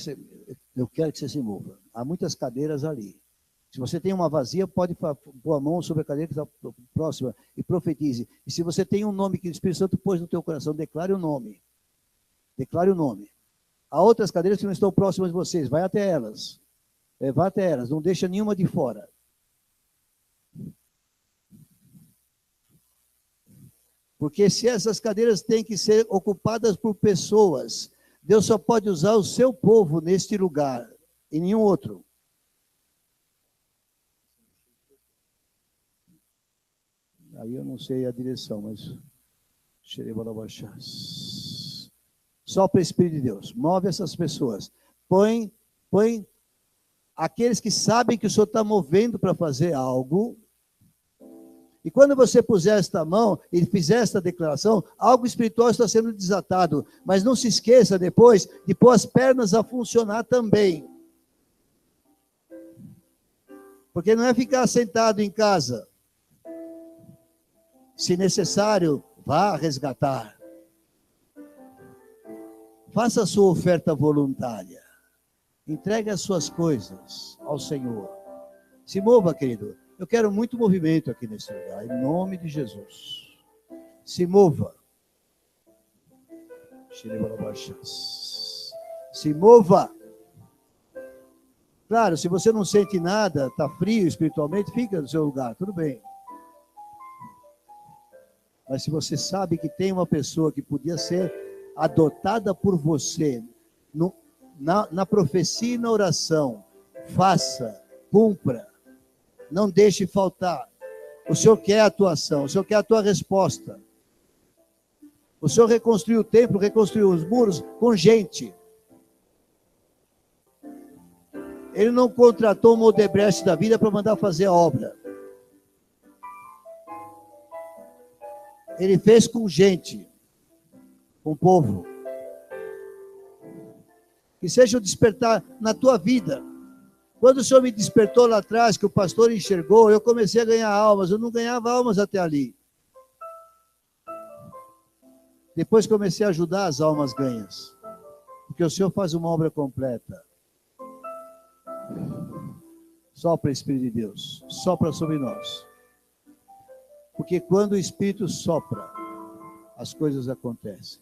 Speaker 2: que você se mova. Há muitas cadeiras ali. Se você tem uma vazia, pode pôr a mão sobre a cadeira que está próxima e profetize. E se você tem um nome que o Espírito Santo pôs no teu coração, declare o nome. Declare o nome. Há outras cadeiras que não estão próximas de vocês, vai até elas. Vá até elas, não deixa nenhuma de fora. Porque se essas cadeiras têm que ser ocupadas por pessoas, Deus só pode usar o seu povo neste lugar, e nenhum outro. Aí eu não sei a direção, mas... Sopra o Espírito de Deus, move essas pessoas. Põe aqueles que sabem que o Senhor está movendo para fazer algo, E quando você puser esta mão e fizer esta declaração, algo espiritual está sendo desatado. Mas não se esqueça depois de pôr as pernas a funcionar também. Porque não é ficar sentado em casa. Se necessário, vá resgatar. Faça a sua oferta voluntária. Entregue as suas coisas ao Senhor. Se mova, querido. Eu quero muito movimento aqui nesse lugar, em nome de Jesus. Se mova. Se mova. Claro, se você não sente nada, está frio espiritualmente, fica no seu lugar, tudo bem. Mas se você sabe que tem uma pessoa que podia ser adotada por você, na profecia e na oração, faça, cumpra. Não deixe faltar. O Senhor quer a tua ação, o Senhor quer a tua resposta. O Senhor reconstruiu o templo, reconstruiu os muros com gente. Ele não contratou uma Odebrecht da vida para mandar fazer a obra. Ele fez com gente, com o povo. Que seja o despertar na tua vida. Quando o Senhor me despertou lá atrás, que o pastor enxergou, eu comecei a ganhar almas. Eu não ganhava almas até ali. Depois comecei a ajudar as almas ganhas. Porque o Senhor faz uma obra completa. Sopra, Espírito de Deus. Sopra sobre nós. Porque quando o Espírito sopra, as coisas acontecem.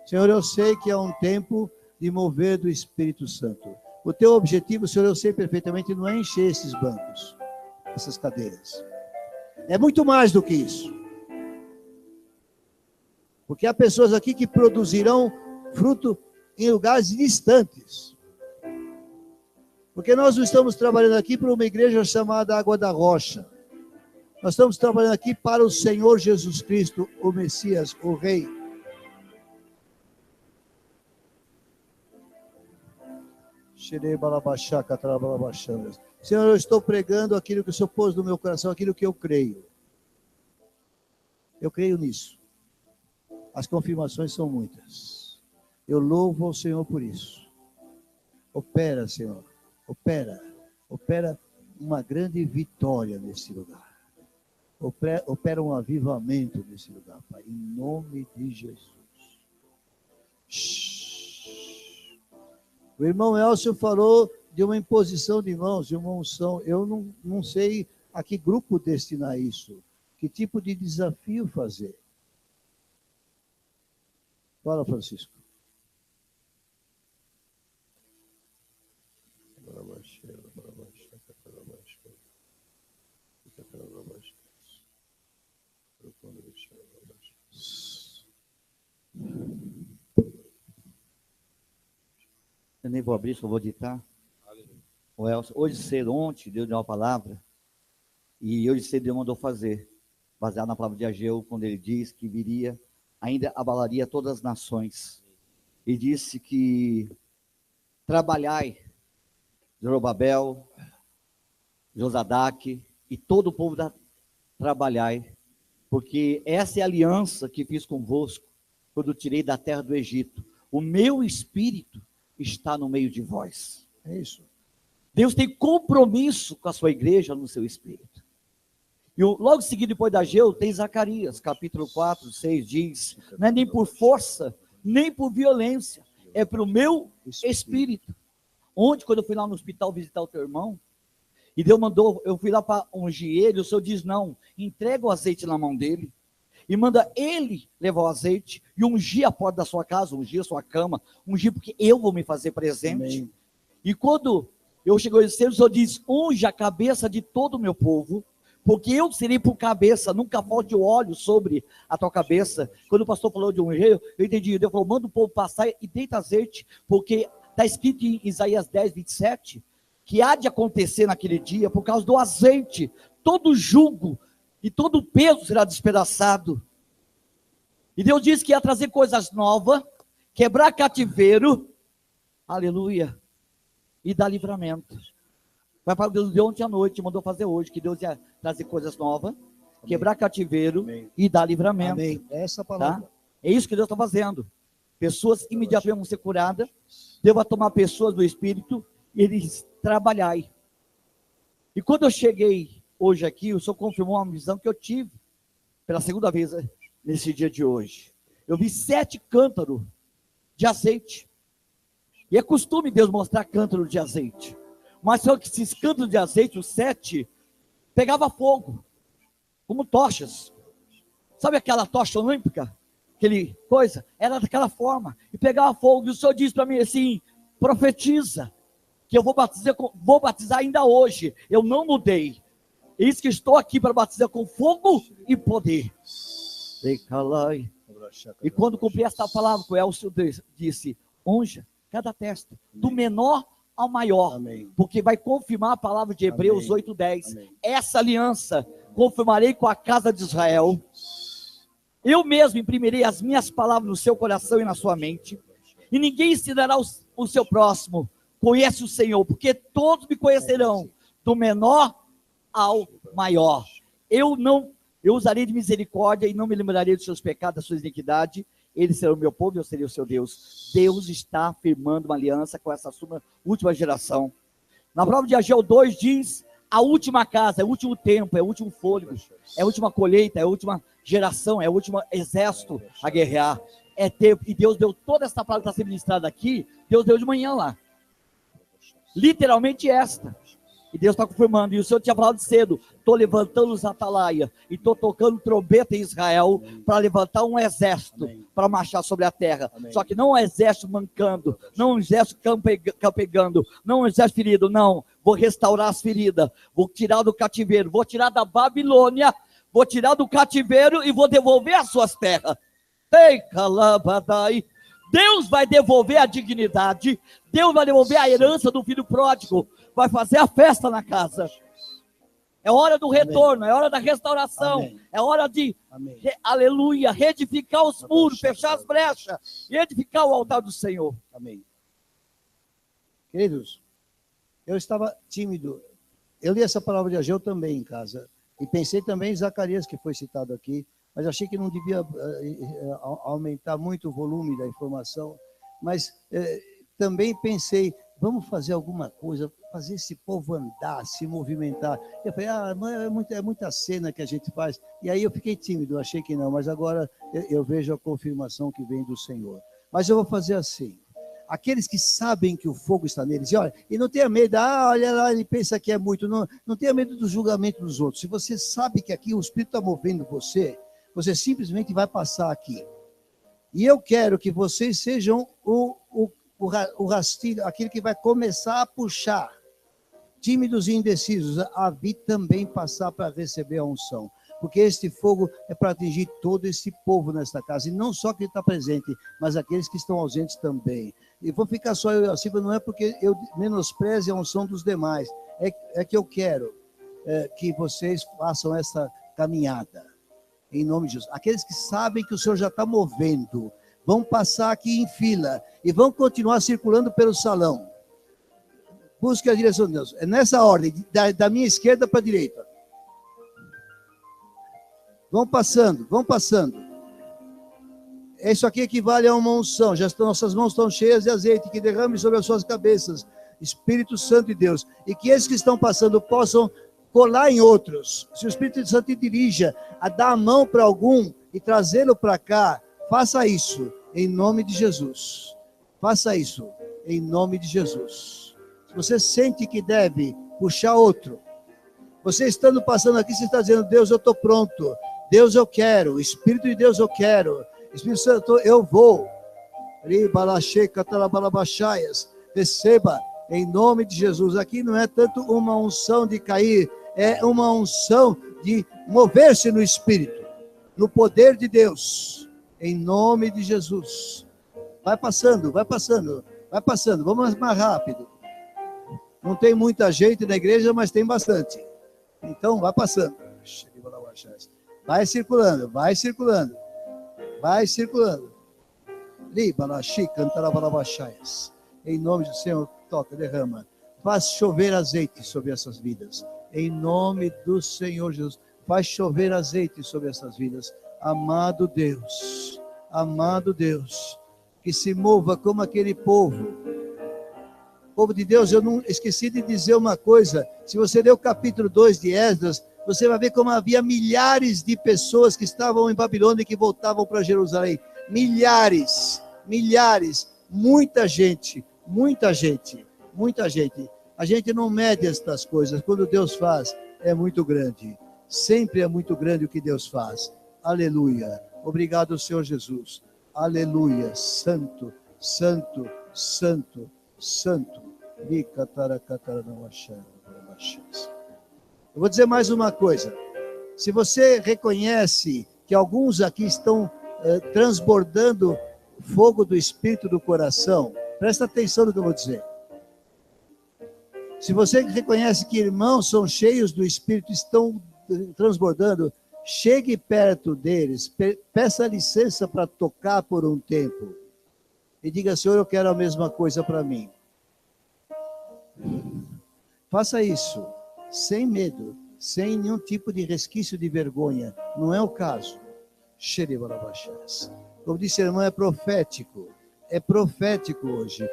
Speaker 2: Senhor, eu sei que é um tempo de mover do Espírito Santo. O teu objetivo, Senhor, eu sei perfeitamente, não é encher esses bancos, essas cadeiras. É muito mais do que isso. Porque há pessoas aqui que produzirão fruto em lugares distantes. Porque nós não estamos trabalhando aqui para uma igreja chamada Água da Rocha. Nós estamos trabalhando aqui para o Senhor Jesus Cristo, o Messias, o Rei. Senhor, eu estou pregando aquilo que o Senhor pôs no meu coração, aquilo que eu creio. Eu creio nisso. As confirmações são muitas. Eu louvo ao Senhor por isso. Opera, Senhor. Opera uma grande vitória nesse lugar. Opera um avivamento nesse lugar, Pai, em nome de Jesus. O irmão Elcio falou de uma imposição de mãos, de uma unção. Eu não sei a que grupo destinar isso, que tipo de desafio fazer. Fala, Francisco.
Speaker 3: Eu nem vou abrir, só vou ditar. O Elcio, hoje cedo, ontem, Deus deu uma palavra, e hoje cedo Deus mandou fazer, baseado na palavra de Ageu, quando ele diz que viria, ainda abalaria todas as nações. E disse que trabalhai, Zorobabel, Josadaque e todo o povo trabalhai, porque essa é a aliança que fiz convosco, quando tirei da terra do Egito. O meu espírito está no meio de vós.
Speaker 2: É isso.
Speaker 3: Deus tem compromisso com a sua igreja no seu espírito. E logo seguido, depois da Ageu, tem Zacarias, capítulo 4, 6, diz, não é nem por força, nem por violência, é pelo meu espírito. Ontem, quando eu fui lá no hospital visitar o teu irmão, e Deus mandou, eu fui lá para ungir ele, o Senhor diz, não, entrega o azeite na mão dele, e manda ele levar o azeite, e ungir a porta da sua casa, ungir a sua cama, ungir porque eu vou me fazer presente. Amém. E quando eu chego esse o Senhor diz, unge a cabeça de todo o meu povo, porque eu serei por cabeça, nunca falte o óleo sobre a tua cabeça. Quando o pastor falou de ungir, eu entendi, Deus falou, manda o povo passar e deita azeite, porque está escrito em Isaías 10, 27, que há de acontecer naquele dia, por causa do azeite, todo jugo e todo o peso será despedaçado. E Deus disse que ia trazer coisas novas, quebrar cativeiro, aleluia, e dar livramento. Vai para Deus de ontem à noite, mandou fazer hoje, que Deus ia trazer coisas novas, quebrar cativeiro
Speaker 2: Amém.
Speaker 3: e dar livramento.
Speaker 2: Amém. Essa palavra.
Speaker 3: Tá? É isso que Deus está fazendo. Pessoas imediatamente vão ser curadas. Deus vai tomar pessoas do Espírito e eles trabalharem. E quando eu cheguei hoje aqui, o Senhor confirmou uma visão que eu tive pela segunda vez nesse dia de hoje. Eu vi 7 cântaros de azeite. E é costume Deus mostrar cântaro de azeite. Mas só que esses cântaros de azeite, os 7, pegava fogo, como tochas. Sabe aquela tocha olímpica? Aquele coisa? Era daquela forma. E pegava fogo. E o Senhor disse para mim assim: profetiza, que eu vou batizar ainda hoje. Eu não mudei. Eis que estou aqui para batizar com fogo e poder. E quando cumpri esta palavra, o Senhor disse: unja cada testa, do menor ao maior.
Speaker 2: Amém.
Speaker 3: Porque vai confirmar a palavra de Hebreus 8:10.
Speaker 2: Amém.
Speaker 3: Essa aliança confirmarei com a casa de Israel. Eu mesmo imprimirei as minhas palavras no seu coração e na sua mente. E ninguém ensinará o seu próximo. Conhece o Senhor, porque todos me conhecerão, do menor ao maior. Eu usarei de misericórdia e não me lembrarei dos seus pecados, da sua iniquidade. Eles serão o meu povo e eu serei o seu Deus. Deus está firmando uma aliança com essa sua última geração. Na prova de Ageu 2 diz: a última casa, é o último tempo, é o último fôlego, é a última colheita, é a última geração, é o último exército a guerrear. E Deus deu toda essa palavra que está sendo ministrada aqui, Deus deu de manhã lá. Literalmente esta. E Deus está confirmando. E o Senhor tinha falado cedo: estou levantando os atalaia e estou tocando trombeta em Israel para levantar um exército para marchar sobre a terra.
Speaker 2: Amém.
Speaker 3: Só que não um exército mancando, não um exército campegando, não um exército ferido, não. Vou restaurar as feridas, vou tirar do cativeiro, vou tirar da Babilônia, vou tirar do cativeiro e vou devolver as suas terras. Ei, calabadai. Deus vai devolver a dignidade, Deus vai devolver a herança do filho pródigo, vai fazer a festa na casa. É hora do retorno, é hora da restauração,
Speaker 2: Amém.
Speaker 3: É hora de,
Speaker 2: Amém.
Speaker 3: aleluia, reedificar os muros, fechar as brechas, e edificar o altar do Senhor.
Speaker 2: Amém. Queridos, eu estava tímido. Eu li essa palavra de Ageu também em casa. E pensei também em Zacarias, que foi citado aqui. Mas achei que não devia aumentar muito o volume da informação. Mas também pensei, vamos fazer alguma coisa, fazer esse povo andar, se movimentar. Eu falei, é muita cena que a gente faz. E aí eu fiquei tímido, achei que não. Mas agora eu vejo a confirmação que vem do Senhor. Mas eu vou fazer assim. Aqueles que sabem que o fogo está neles, e não tenha medo, olha lá, ele pensa que é muito. Não tenha medo do julgamento dos outros. Se você sabe que aqui o Espírito está movendo você simplesmente vai passar aqui. E eu quero que vocês sejam o rastilho, aquele que vai começar a puxar. Tímidos e indecisos, a vir também passar para receber a unção. Porque este fogo é para atingir todo esse povo nesta casa. E não só quem está presente, mas aqueles que estão ausentes também. E vou ficar só eu assim, não é porque eu menospreze a unção dos demais. É que eu quero que vocês façam essa caminhada. Em nome de Jesus. Aqueles que sabem que o Senhor já está movendo, vão passar aqui em fila e vão continuar circulando pelo salão. Busque a direção de Deus. É nessa ordem, da minha esquerda para a direita. Vão passando, vão passando. Isso aqui equivale a uma unção. Nossas mãos estão cheias de azeite, que derrame sobre as suas cabeças, Espírito Santo de Deus. E que esses que estão passando possam colar em outros. Se o Espírito Santo te dirija a dar a mão para algum e trazê-lo para cá, faça isso em nome de Jesus. Faça isso em nome de Jesus. Se você sente que deve puxar outro, você estando passando aqui, você está dizendo: Deus, eu estou pronto. Deus, eu quero. Espírito de Deus, eu quero. Espírito Santo, eu vou. Receba em nome de Jesus. Aqui não é tanto uma unção de cair, é uma unção de mover-se no Espírito, no poder de Deus, em nome de Jesus. Vai passando, vai passando, vai passando. Vamos mais rápido. Não tem muita gente na igreja, mas tem bastante. Então, vai passando. Vai circulando, vai circulando. Vai circulando. Em nome do Senhor, toca, derrama. Faz chover azeite sobre essas vidas. Em nome do Senhor Jesus. Faz chover azeite sobre essas vidas. Amado Deus, que se mova como aquele povo. Povo de Deus, eu não esqueci de dizer uma coisa. Se você ler o capítulo 2 de Esdras, você vai ver como havia milhares de pessoas que estavam em Babilônia e que voltavam para Jerusalém. Milhares, muita gente. A gente não mede estas coisas. Quando Deus faz, é muito grande. Sempre é muito grande o que Deus faz. Aleluia. Obrigado, Senhor Jesus. Aleluia. Santo, santo, santo, santo. Eu vou dizer mais uma coisa. Se você reconhece que alguns aqui estão transbordando fogo do Espírito do coração, presta atenção no que eu vou dizer. Se você reconhece que irmãos são cheios do Espírito, estão transbordando, chegue perto deles, peça licença para tocar por um tempo e diga: Senhor, eu quero a mesma coisa para mim. Faça isso sem medo, sem nenhum tipo de resquício de vergonha. Não é o caso. Como disse a irmã, é profético. É profético hoje.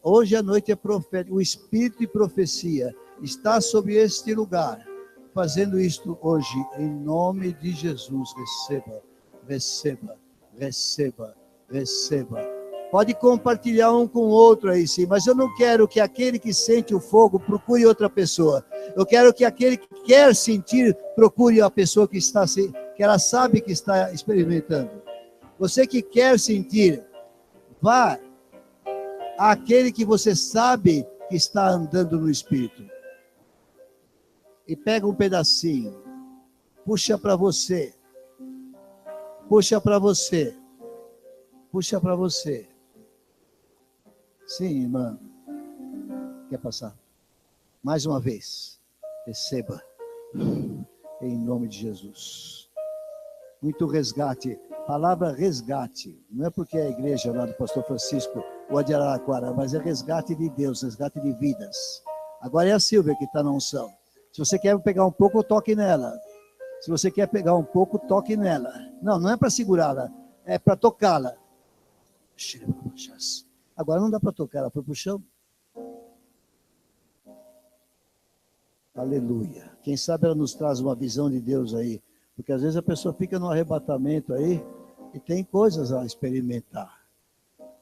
Speaker 2: Hoje à noite é profético. O Espírito de profecia está sobre este lugar, fazendo isto hoje, em nome de Jesus. Receba, receba, receba, receba. Pode compartilhar um com o outro aí, sim, mas eu não quero que aquele que sente o fogo procure outra pessoa. Eu quero que aquele que quer sentir procure a pessoa que ela sabe que está experimentando. Você que quer sentir, vá àquele que você sabe que está andando no Espírito. E pega um pedacinho, puxa para você, puxa para você, puxa para você. Sim, irmã. Quer passar? Mais uma vez. Receba. Em nome de Jesus. Muito resgate. Palavra resgate. Não é porque é a igreja lá do pastor Francisco ou de Araraquara, mas é resgate de Deus, resgate de vidas. Agora é a Silvia que está na unção. Se você quer pegar um pouco, toque nela. Se você quer pegar um pouco, toque nela. Não é para segurá-la, é para tocá-la. Agora não dá para tocar, ela foi para o chão. Aleluia. Quem sabe ela nos traz uma visão de Deus aí. Porque às vezes a pessoa fica no arrebatamento aí e tem coisas a experimentar.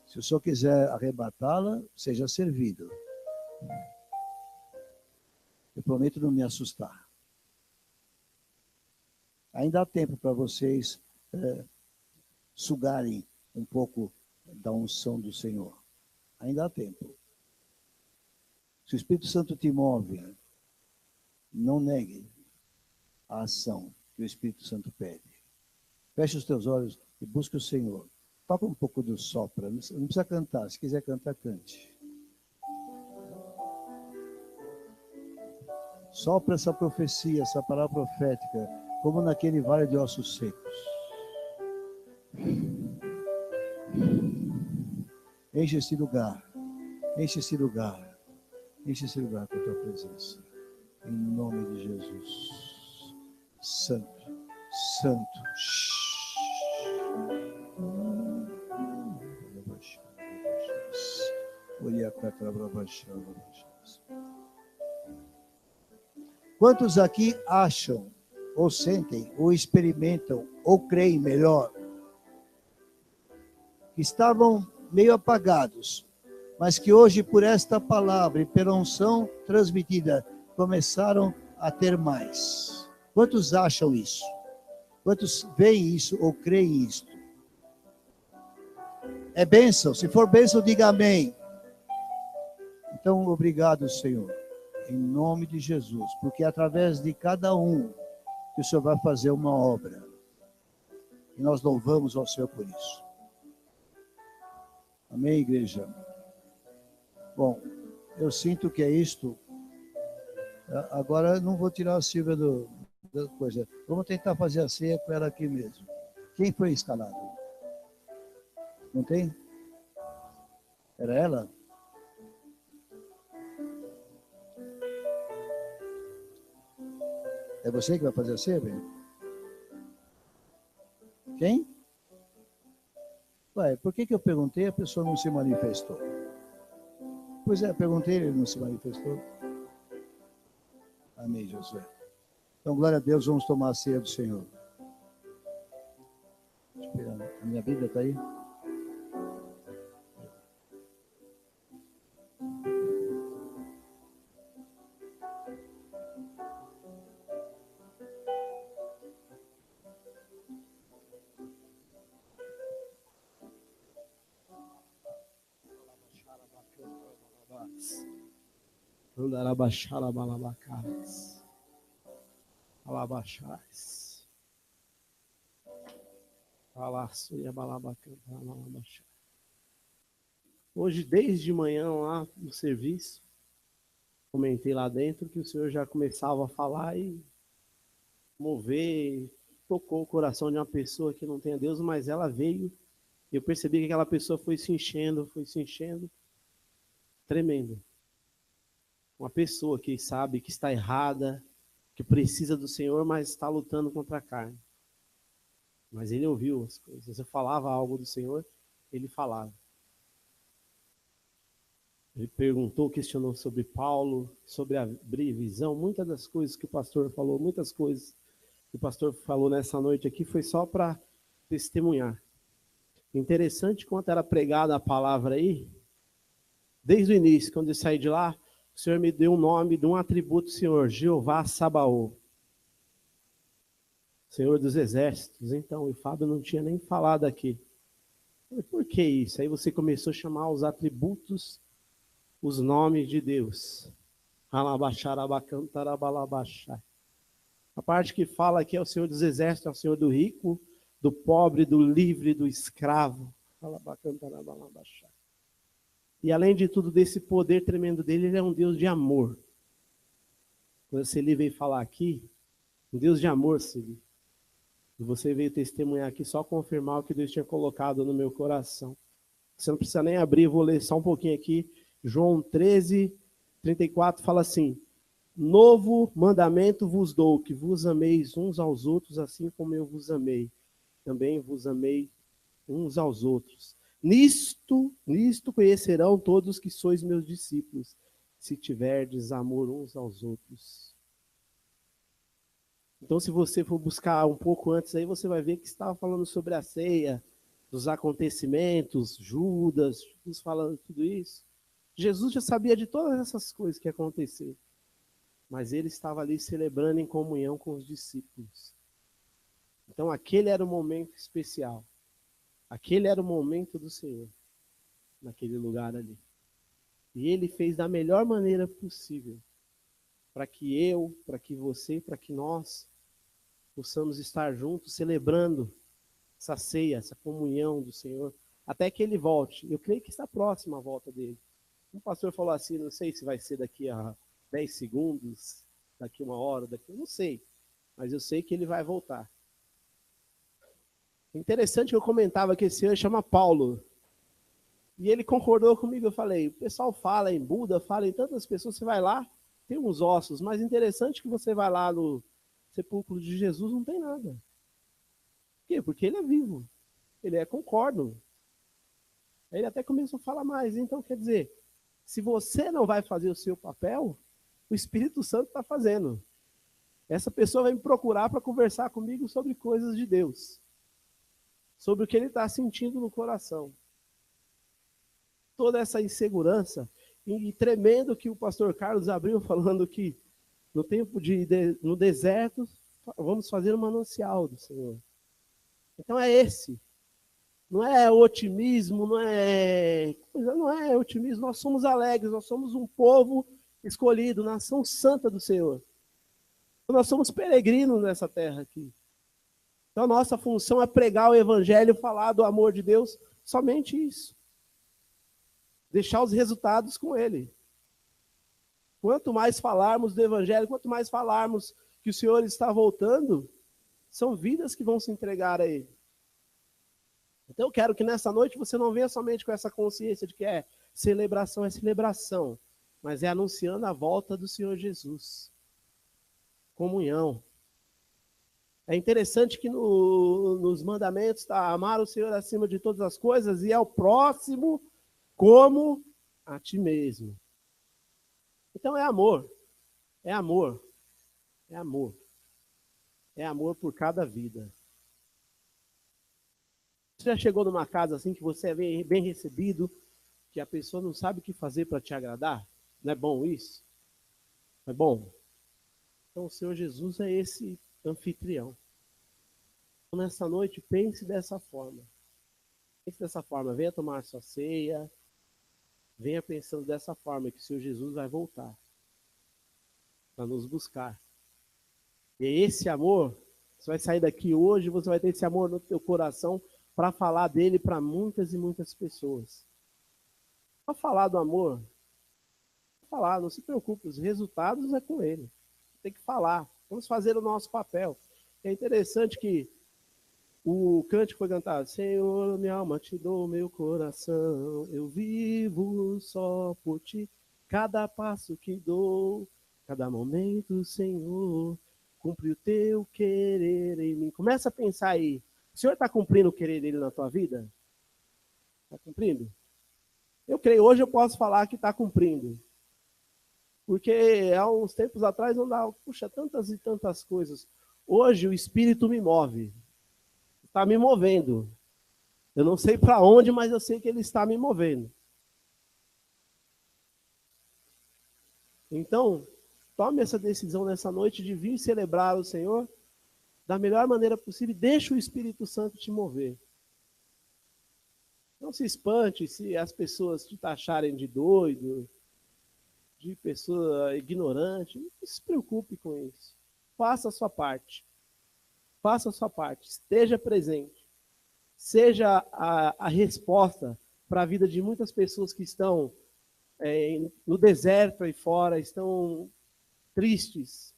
Speaker 2: Se o senhor quiser arrebatá-la, seja servido. Eu prometo não me assustar. Ainda há tempo para vocês sugarem um pouco da unção do Senhor. Ainda há tempo. Se o Espírito Santo te move, não negue a ação que o Espírito Santo pede. Feche os teus olhos e busque o Senhor. Toca um pouco do sopra. Não precisa cantar. Se quiser cantar, cante. Sopra essa profecia, essa palavra profética, como naquele vale de ossos secos. Enche esse lugar. Enche esse lugar. Enche esse lugar com a tua presença. Em nome de Jesus. Santo. Santo. Quantos aqui acham, ou sentem, ou experimentam, ou creem melhor, que estavam meio apagados, mas que hoje, por esta palavra e pela unção transmitida, começaram a ter mais? Quantos acham isso? Quantos veem isso ou creem isso? É bênção. Se for bênção, diga amém. Então, obrigado, Senhor, em nome de Jesus, porque é através de cada um que o Senhor vai fazer uma obra. E nós louvamos ao Senhor por isso. Amém, igreja? Bom, eu sinto que é isto. Agora não vou tirar a Silvia da coisa. Vamos tentar fazer a ceia com ela aqui mesmo. Quem foi escalado? Não tem? Era ela? É você que vai fazer a ceia, bem? Quem? Ué, por que eu perguntei e a pessoa não se manifestou? Pois é, perguntei, ele não se manifestou. Amém, Josué. Então, glória a Deus, vamos tomar a ceia do Senhor. Esperando. A minha Bíblia está aí?
Speaker 4: Hoje, desde manhã lá no serviço, comentei lá dentro que o Senhor já começava a falar e mover, tocou o coração de uma pessoa que não tem a Deus, mas ela veio e eu percebi que aquela pessoa foi se enchendo, tremendo. Uma pessoa que sabe que está errada, que precisa do Senhor, mas está lutando contra a carne. Mas ele ouviu as coisas. Eu falava algo do Senhor, ele falava. Ele perguntou, questionou sobre Paulo, sobre abrir visão. Muitas das coisas que o pastor falou, muitas coisas que o pastor falou nessa noite aqui foi só para testemunhar. Interessante quanto era pregada a palavra aí, desde o início, quando eu saí de lá, o Senhor me deu um nome de um atributo do Senhor, Jeová Sabaoth. Senhor dos Exércitos. Então, o Fábio não tinha nem falado aqui. Por que isso? Aí você começou a chamar os atributos, os nomes de Deus. A parte que fala aqui é o Senhor dos Exércitos, é o Senhor do rico, do pobre, do livre, do escravo. E além de tudo, desse poder tremendo dele, ele é um Deus de amor. Quando você veio falar aqui, um Deus de amor, Celi. E você veio testemunhar aqui, só confirmar o que Deus tinha colocado no meu coração. Você não precisa nem abrir, vou ler só um pouquinho aqui. João 13, 34 fala assim: novo mandamento vos dou, que vos ameis uns aos outros, assim como eu vos amei. Também vos amei uns aos outros. Nisto conhecerão todos que sois meus discípulos, se tiverdes amor uns aos outros. Então, se você for buscar um pouco antes aí, você vai ver que estava falando sobre a ceia, dos acontecimentos, Judas falando tudo isso. Jesus já sabia de todas essas coisas que iam acontecer, mas ele estava ali celebrando em comunhão com os discípulos. Então, aquele era o momento especial. Aquele era o momento do Senhor, naquele lugar ali. E ele fez da melhor maneira possível, para que eu, para que você, para que nós possamos estar juntos, celebrando essa ceia, essa comunhão do Senhor, até que ele volte. Eu creio que está próxima a volta dele. O pastor falou assim, não sei se vai ser daqui a 10 segundos, daqui a 1 hora, não sei. Mas eu sei que ele vai voltar. Interessante que eu comentava que esse senhor chama Paulo. E ele concordou comigo, eu falei, o pessoal fala em Buda, fala em tantas pessoas, você vai lá, tem uns ossos, mas interessante que você vai lá no sepulcro de Jesus, não tem nada. Por quê? Porque ele é vivo. Ele concordo. Aí ele até começou a falar mais. Então, quer dizer, se você não vai fazer o seu papel, o Espírito Santo está fazendo. Essa pessoa vai me procurar para conversar comigo sobre coisas de Deus. Sobre o que ele está sentindo no coração. Toda essa insegurança, e tremendo que o pastor Carlos abriu falando que no tempo no deserto, vamos fazer um manancial do Senhor. Então é esse. Não é otimismo, não é otimismo, nós somos alegres, nós somos um povo escolhido, nação santa do Senhor. Nós somos peregrinos nessa terra aqui. Então, a nossa função é pregar o evangelho, falar do amor de Deus, somente isso. Deixar os resultados com ele. Quanto mais falarmos do evangelho, quanto mais falarmos que o Senhor está voltando, são vidas que vão se entregar a ele. Então, eu quero que nessa noite você não venha somente com essa consciência de que celebração, mas é anunciando a volta do Senhor Jesus. Comunhão. É interessante que nos mandamentos está amar o Senhor acima de todas as coisas e ao próximo como a ti mesmo. Então é amor, é amor, é amor. É amor por cada vida. Você já chegou numa casa assim que você é bem recebido, que a pessoa não sabe o que fazer para te agradar? Não é bom isso? Não é bom? Então o Senhor Jesus é esse anfitrião. Então, nessa noite, pense dessa forma. Pense dessa forma. Venha tomar sua ceia. Venha pensando dessa forma, que o Senhor Jesus vai voltar para nos buscar. E esse amor, você vai sair daqui hoje, você vai ter esse amor no teu coração para falar dele para muitas e muitas pessoas. Para falar do amor, falar, não se preocupe, os resultados é com ele. Tem que falar. Vamos fazer o nosso papel. É interessante que o cântico foi cantado: Senhor, minha alma te dou, meu coração, eu vivo só por ti. Cada passo que dou, cada momento, Senhor, cumpre o teu querer em mim. Começa a pensar aí. O Senhor está cumprindo o querer dele na tua vida? Está cumprindo? Eu creio, hoje eu posso falar que está cumprindo. Porque há uns tempos atrás não dava, puxa, tantas e tantas coisas. Hoje o Espírito me move. Está me movendo. Eu não sei para onde, mas eu sei que ele está me movendo. Então, tome essa decisão nessa noite de vir celebrar o Senhor da melhor maneira possível e deixe o Espírito Santo te mover. Não se espante se as pessoas te taxarem de doido, de pessoa ignorante. Não se preocupe com isso. Faça a sua parte. Faça a sua parte. Esteja presente. Seja a resposta para a vida de muitas pessoas que estão no deserto aí fora, estão tristes.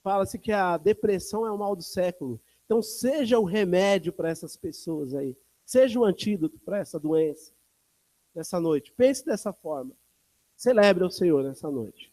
Speaker 4: Fala-se que a depressão é o mal do século. Então seja o remédio para essas pessoas aí. Seja o antídoto para essa doença nessa noite. Pense dessa forma. Celebre o Senhor nessa noite.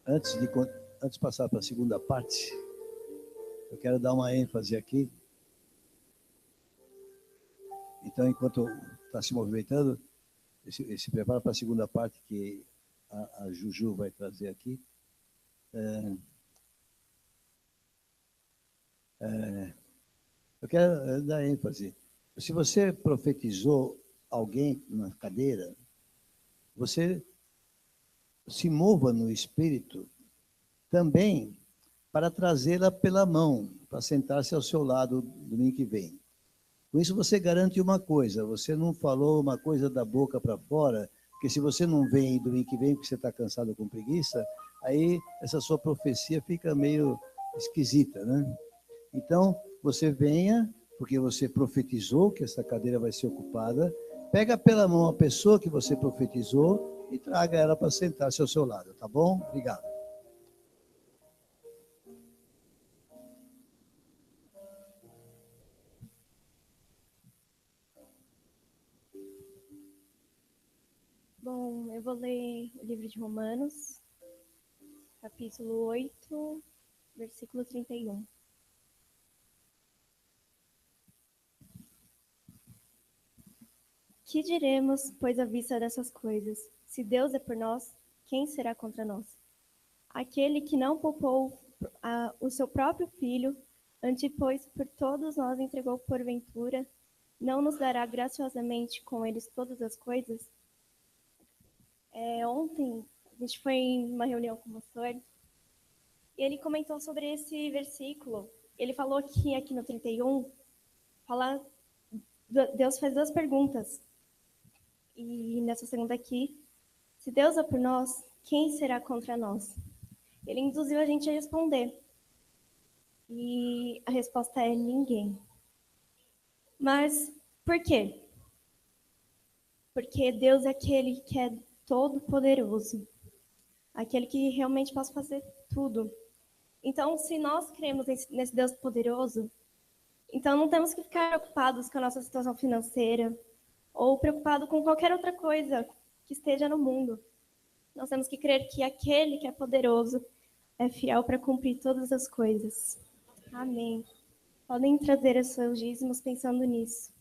Speaker 2: Antes de passar para a segunda parte, eu quero dar uma ênfase aqui. Então, enquanto está se movimentando, se prepara para a segunda parte que a Juju vai trazer aqui. Eu quero dar ênfase. Se você profetizou alguém na cadeira, você se mova no espírito também para trazê-la pela mão, para sentar-se ao seu lado domingo que vem. Com isso você garante uma coisa, você não falou uma coisa da boca para fora, porque se você não vem domingo que vem porque você está cansado com preguiça, aí essa sua profecia fica meio esquisita, né? Então, você venha, porque você profetizou que essa cadeira vai ser ocupada, pega pela mão a pessoa que você profetizou e traga ela para sentar-se ao seu lado, tá bom? Obrigado.
Speaker 5: Bom, eu vou ler o livro de Romanos, capítulo 8, versículo 31. Que diremos, pois, à vista dessas coisas? Se Deus é por nós, quem será contra nós? Aquele que não poupou o seu próprio filho, antes, pois, por todos nós entregou por ventura, não nos dará graciosamente com eles todas as coisas? Ontem, a gente foi em uma reunião com o pastor, e ele comentou sobre esse versículo. Ele falou que aqui no 31, Deus faz duas perguntas. E nessa segunda aqui, se Deus é por nós, quem será contra nós? Ele induziu a gente a responder. E a resposta é ninguém. Mas por quê? Porque Deus é aquele que é todo-poderoso. Aquele que realmente pode fazer tudo. Então, se nós cremos nesse Deus poderoso, então não temos que ficar preocupados com a nossa situação financeira ou preocupado com qualquer outra coisa que esteja no mundo. Nós temos que crer que aquele que é poderoso é fiel para cumprir todas as coisas. Amém. Podem trazer os seus dízimos pensando nisso.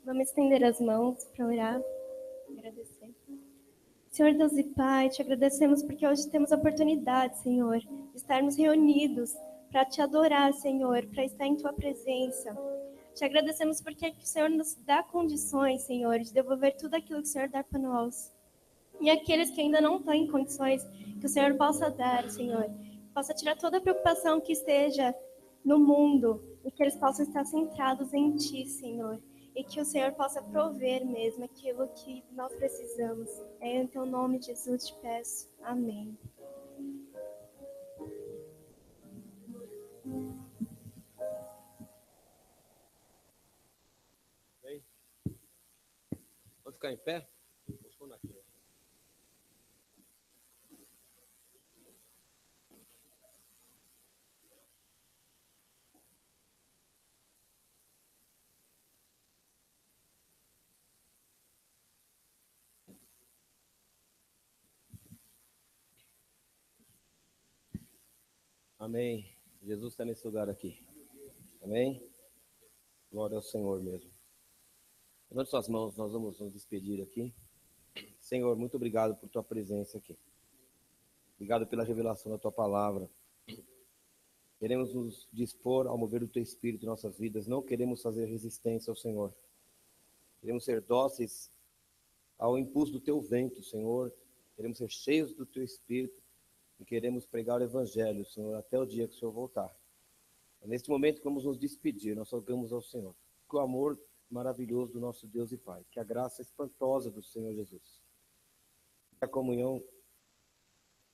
Speaker 5: Vamos estender as mãos para orar, agradecer. Senhor Deus e Pai, te agradecemos porque hoje temos a oportunidade, Senhor, de estarmos reunidos para te adorar, Senhor, para estar em tua presença. Te agradecemos porque o Senhor nos dá condições, Senhor, de devolver tudo aquilo que o Senhor dá para nós. E aqueles que ainda não estão em condições, que o Senhor possa dar, Senhor, possa tirar toda a preocupação que esteja no mundo e que eles possam estar centrados em Ti, Senhor. E que o Senhor possa prover mesmo aquilo que nós precisamos. Em Teu nome, Jesus, te peço. Amém.
Speaker 6: Vamos ficar em pé? Vamos aqui. Amém. Jesus está nesse lugar aqui. Amém? Glória ao Senhor mesmo. Levante suas mãos, nós vamos nos despedir aqui. Senhor, muito obrigado por tua presença aqui. Obrigado pela revelação da tua palavra. Queremos nos dispor ao mover do teu espírito em nossas vidas. Não queremos fazer resistência ao Senhor. Queremos ser dóceis ao impulso do teu vento, Senhor. Queremos ser cheios do teu espírito. E queremos pregar o evangelho, Senhor, até o dia que o Senhor voltar. É neste momento que vamos nos despedir. Nós rogamos ao Senhor que o amor maravilhoso do nosso Deus e Pai, que a graça espantosa do Senhor Jesus, que a comunhão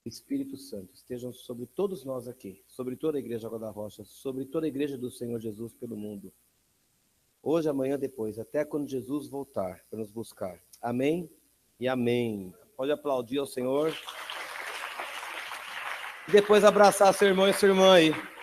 Speaker 6: do Espírito Santo estejam sobre todos nós aqui, sobre toda a igreja Água da Rocha, sobre toda a igreja do Senhor Jesus pelo mundo, hoje, amanhã, depois, até quando Jesus voltar para nos buscar. Amém e amém. Pode aplaudir ao Senhor. E depois abraçar seu irmão e sua irmã aí.